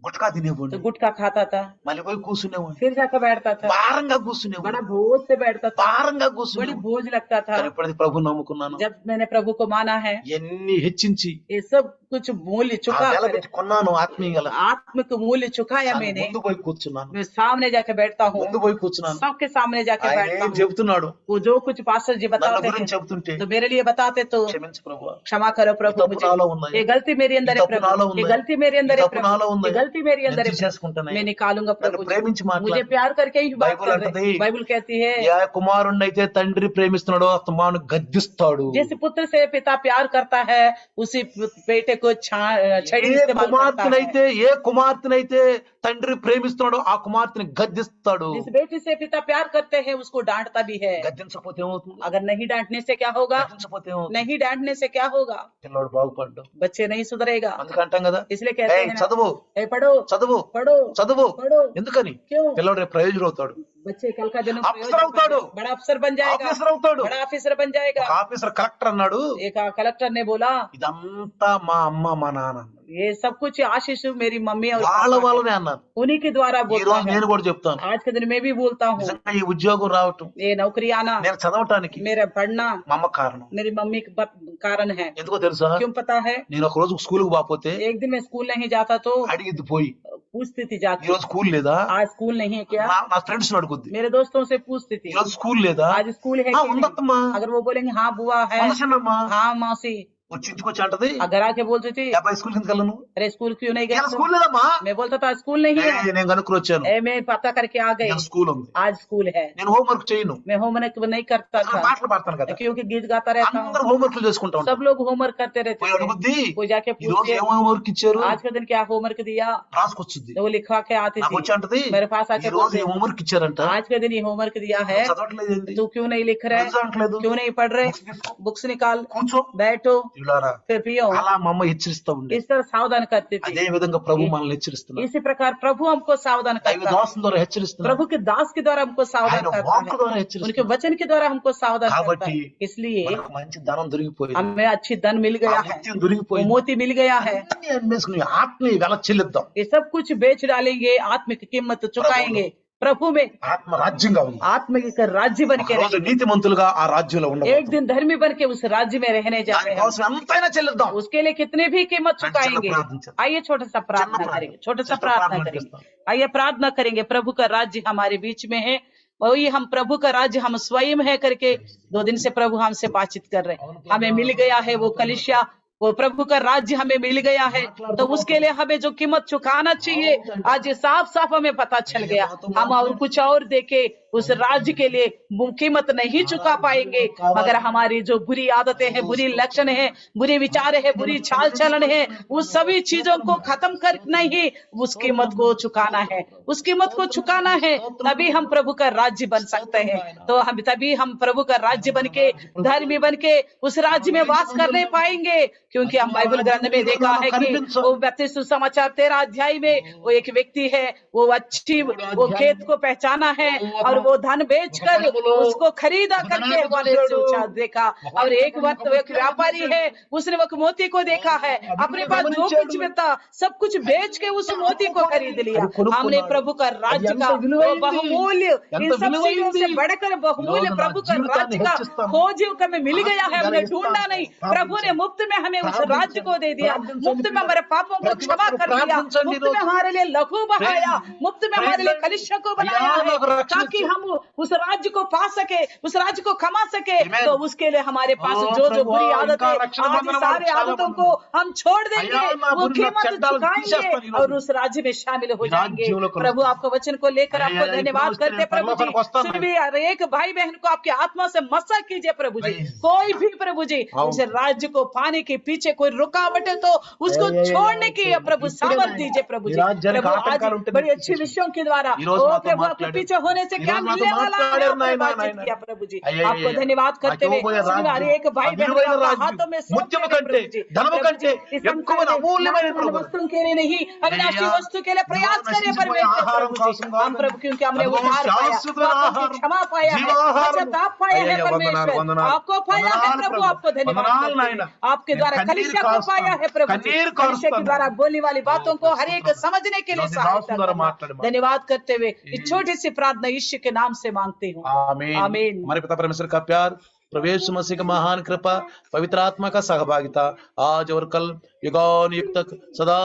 గుట్కా तो తినేవాడిని, गुटखा खाता था, మళ్ళీ పోయి కూర్చునేవాడిని, फिर जाकर बैठता था, భారంగా बड़ा కూర్చునేవాడిని, बोझ से बैठता था, భారంగా बड़ी కూర్చునేవాడిని. बोझ लगता था. కానీ ఎప్పుడైతే ప్రభు నమ్ముకున్నాను, जब मैंने प्रभु को माना है, ఎన్ని హెచ్చించి ये सब कुछ मूल्य ఆ चुका వెల कर, పెట్టి కొన్నాను ఆత్మీయ आत्मिक मूल्य चुकाया కానీ मैंने. ముందు పోయి కూర్చున్నాను, मैं सामने जाके बैठता हूँ, ముందు పోయి కూర్చున్నాను. सबके सामने जाके ఆయన बैठता ఏం हूँ. చెబుతున్నాడు, वो जो कुछ पास्टर जी నన్ను बताते గురించి हैं చెబుతుంటే तो मेरे लिए बताते तो క్షమించు ప్రభు, क्षमा करो ఈ प्रभु, తప్పు मुझे నాలో ఉందా, ये गलती मेरे अंदर ఈ है తప్పు నాలో प्रभु, ये ఉందా, गलती मेरे ఈ अंदर है తప్పు నాలో प्रभु, ఉందా, ये गलती मेरे నేను अंदर है प्रभु, తీసేసుకుంటాను. मैं निकालूंगा నన్ను प्रभु जी. ప్రేమించి मुझे మాట్లాడు. प्यार करके ही बात బైబిల్ कर అంటది, रहे. बाइबल कहती है, ఏ కుమారుణ్ణి అయితే తండ్రి ప్రేమిస్తున్నాడో కుమారుని గద్దిస్తాడు. जिस पुत्र से पिता प्यार करता है उसी बेटे को छड़ी ఏ इस्तेमाल करता है. కుమార్తెనైతే తండ్రి ప్రేమిస్తున్నాడో ఆ కుమార్తెని గద్దిస్తాడు. जिस बेटी से पिता प्यार करते हैं उसको डांटता भी है. గద్దించకపోతే ఏమవుతుంది, अगर नहीं डांटने से क्या होगा, గద్దించకపోతే ఏమవుతుంది, नहीं डांटने से क्या होगा, పిల్లోడు బాగుపడ్డు. बच्चे नहीं सुधरेगा. అందుకే అంటాం కదా, इसलिए कहते ఏయ్ हैं చదువు ए पढ़ो చదువు पढ़ो చదువు. पढ़ो. ఎందుకని क्यों? పిల్లోడు రేపు ప్రయోజనం అవుతాడు, बच्चे कल का जन्म अफसर అవుతాడు, बड़ा अफसर बन जाएगा, ఆఫీసర్ అవుతాడు. बड़ा ऑफिसर बन जाएगा. ఒక ఆఫీసర్ కలెక్టర్ అన్నాడు, एक कलेक्टर ने बोला, ఇదంతా మా అమ్మ మా నాన్న అన్నాడు. ये सब कुछ आशीष मेरी मम्मी और వాళ్ళ पापा है. వాళ్ళనే అన్నాను. उन्हीं के द्वारा ఈ बोलता రోజు है. నేను కూడా చెప్తాను, आज के दिन मैं भी बोलता हूँ, నిజంగా ఈ ఉద్యోగం రావటం, ये नौकरी आना, నేను చదవటానికి मेरा पढ़ना మా అమ్మ కారణం. मेरी मम्मी का कारण है. ఎందుకో తెలుసా, क्यों पता है? నేను ఒక రోజు స్కూల్ కు పోతే एक दिन मैं स्कूल नहीं जाता तो అడిగిద్ది పోయి, पूछती थी ఈ जाके, రోజు స్కూల్ లేదా, आज स्कूल नहीं है क्या? నా ఫ్రెండ్స్ అడుగుద్ది, मेरे दोस्तों से पूछती ఈ थी, రోజు స్కూల్ లేదా, आज स्कूल है ఆ, कि नहीं? ఉందత్తమ్మా, अगर वो बोलेंगे हाँ बुआ है, ఉండసన్నమ్మా, हाँ मौसी, వచ్చి ఇంటికి వచ్చి అంటది, अगर आके बोलती थी, అబ్బాయి స్కూల్ కిందకి వెళ్ళను, अरे स्कूल क्यों नहीं ఇలా गए? స్కూల్ లేదమ్మా, मैं बोलता था स्कूल नहीं है. నేను కనుక్కుని వచ్చాను, मैं पता करके आ गई, ఇలా స్కూల్ ఉంది, आज स्कूल है. నేను హోంవర్క్ చేయను, मैं होमवर्क नहीं करता అక్కడ था పాటలు పాడతాను కదా, क्योंकि गीत गाता रहता हूँ. అందరూ హోంవర్క్లు చేసుకుంటా ఉంటారు. सब लोग होमवर्क करते रहते పోయి थे. అడుగుద్ది, वो जाके ఈ రోజు पूछते, ఏం హోంవర్క్ ఇచ్చారు, आज के दिन क्या होमवर्क दिया? రాసుకొచ్చింది, वो लिखवा के आती నాకు వచ్చి थी, అంటది, मेरे पास ఈ आके రోజు बोलते, ఏం హోంవర్క్ ఇచ్చారంట, आज के दिन ये होमवर्क दिया है, చదవట్లేదు ఏంటి, तू क्यों नहीं लिख रहे, చదవట్లేదు, क्यों नहीं पढ़ रहे? బుక్స్ తీసుకో, बुक्स निकाल, కూర్చో, बैठो, ఇలారా. फिर पियो. అలా మా అమ్మ హెచ్చరిస్తా ఉండే. इस तरह सावधान करती थी. అదే విధంగా ప్రభు మనల్ని హెచ్చరిస్తున్నారు, इसी प्रकार प्रभु हमको सावधान దైవ करता है. దాసుల ద్వారా హెచ్చరిస్తున్నారు, प्रभु के दास के द्वारा हमको सावधान ఆయన करता వాక్ है, ద్వారా उनके హెచ్చరిస్తున్నారు. वचन के द्वारा हमको सावधान करता కాబట్టి है. इसलिए మనకు మంచి ధనం దొరికిపోయింది, हमें अच्छी धन मिल ఆ गया है, ముత్యం वो దొరికిపోయింది, मोती मिल गया है. అన్ని అమ్మేసుకుని ఆత్మీయ వెల చెల్లిద్దాం. ये सब कुछ बेच डालेंगे, आत्मिक कीमत चुकाएंगे. प्रभु में ఆత్మ రాజ్యంగా ఉంది. आत्मिक का राज्य बन के ఒక రోజు रहेंगे. నీతిమంతులుగా ఆ రాజ్యంలో एक ఉండబోతున్నాం. दिन धर्मी बन के उस राज्य में रहने जा रहे हैं. దానికోసం ఎంతైనా చెల్లిద్దాం. उसके लिए कितने भी कीमत चुकाएंगे. प्रार्थना। आइए छोटा सा प्रार्थना प्रार्थना। करेंगे, छोटा सा छोटा प्रार्थना प्रार्थना करेंगे. करता आइए प्रार्थना करेंगे. प्रभु का राज्य हमारे बीच में है, वही हम प्रभु का राज्य हम स्वयं है करके 2 दिन से प्रभु हमसे बातचीत कर रहे हैं. हमें मिल गया है वो कलिसिया, वो प्रभु का राज्य हमें मिल गया है, तो उसके लिए हमें जो कीमत चुकाना चाहिए आज साफ साफ हमें पता चल गया. हम और कुछ और देके उस राज्य के लिए वो कीमत नहीं चुका पाएंगे, मगर हमारी जो बुरी आदतें हैं, बुरी लक्षण है, बुरे विचार है, बुरी चाल चलन है, उस सभी चीजों को खत्म करना ही उस कीमत को चुकाना है. उस कीमत को चुकाना है, तभी हम प्रभु का राज्य बन सकते हैं. तो हम तभी हम प्रभु का राज्य बन के, धर्मी बन के उस राज्य में वास कर नहीं पाएंगे. क्योंकि हम बाइबल ग्रंथ में देखा है कि वो 32 सुसमाचार 13 अध्याय में वो एक व्यक्ति है, वो अच्छी वो खेत को पहचाना है और वो धन बेचकर उसको खरीदा करके वाले से ऊंचा देखा. और एक वक्त एक व्यापारी है, उसने वो मोती को देखा है, अपने पास जो कुछ भी था सब कुछ बेच के उस मोती को खरीद लिया. हमने प्रभु का राज्य का वो बहुमूल्य, इन सब चीजों से बढ़कर बहुमूल्य प्रभु का राज्य का खोज हमें मिल गया है. हमने ढूंढा नहीं, प्रभु ने मुफ्त में हमें उस राज्य को दे दिया, मुफ्त में हमारे पापों को क्षमा कर दिया, मुफ्त में हमारे लिए लहू बहाया, मुफ्त में हमारे लिए कलिसिया को बनाया है, ताकि हम उस राज्य को पा सके, उस राज्य को कमा सके. तो उसके लिए हमारे पास जो जो बुरी आदतें, आज सारे आदतों को हम छोड़ देंगे, वो कीमत चुकाएंगे और उस राज्य में शामिल हो जाएंगे. प्रभु आपको वचन को लेकर आपको धन्यवाद करते प्रभु जी. फिर भी हर एक भाई बहन को आपकी आत्मा से मसा कीजिए प्रभु जी. कोई भी प्रभु जी उस राज्य को पाने के पीछे कोई रुकावट है तो उसको छोड़ने की प्रभु सामर्थ दीजिए प्रभु जी. प्रभु आज बड़ी अच्छी विषयों के द्वारा ओ प्रभु आपके पीछे होने से क्या నాతో मिलने वाला है, మాట్లాడారు आपने నాయనా बातचीत నాయనా किया प्रभु जी। అయ్యయ్యయ్య. आपको धन्यवाद ఆ करते हुए ఇవ్వబోయే सुनिए, हर రాజ్యం एक भाई ఆ बहन को విలువైన आपके రాజ్యం हाथों में सौंप ముత్యము देते हैं కంటే प्रभु जी। ధనము प्रभु जी, కంటే इस ఎక్కువ संसार में అమూల్యమైన नाशवान ప్రభు वस्तुओं के लिए नहीं, अविनाशी అయ్యయ్యా, वस्तु के लिए प्रयास ఇదిగో करें నశించిపోయే परमेश्वर ఆహారం प्रभु కోసం जी। हम కాదు, प्रभु क्योंकि हमने అదిగో उद्धार पाया, శాశ్వతమైన पापों की ఆహారం, क्षमा पाया है, జీవాహారం. पश्चाताप पाया है అయ్యయ్యా, వందనాలు परमेश्वर, వందనాలు आपको पाया है వందనాలు प्रभु। ప్రభు, आपको धन्यवाद వందనాలు करते నాయన. हैं आपके నేను द्वारा కన్నీరు कलीसिया को पाया కారుస్తాను, है प्रभु जी। కన్నీరు कलीसिया के కారుస్తాను. द्वारा बोलने वाली बातों को हर एक స్తోత్రం. समझने के लिए ఈరోజు सहायता దాసుని ద్వారా करना। మాట్లాడమా. धन्यवाद करते हुए इस छोटी सी प्रार्थना यीशु के नाम से मांगते हूँ, आमीन. आमीन। हमारे पिता परमेश्वर का प्यार, प्रभु यीशु मसीह का महान कृपा, पवित्र आत्मा का सहभागिता आज और कल युगान युग तक सदा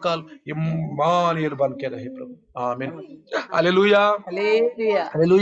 काल इम्मानुएल बन के रहे प्रभु। आमीन। Hallelujah, hallelujah. हालेलुया।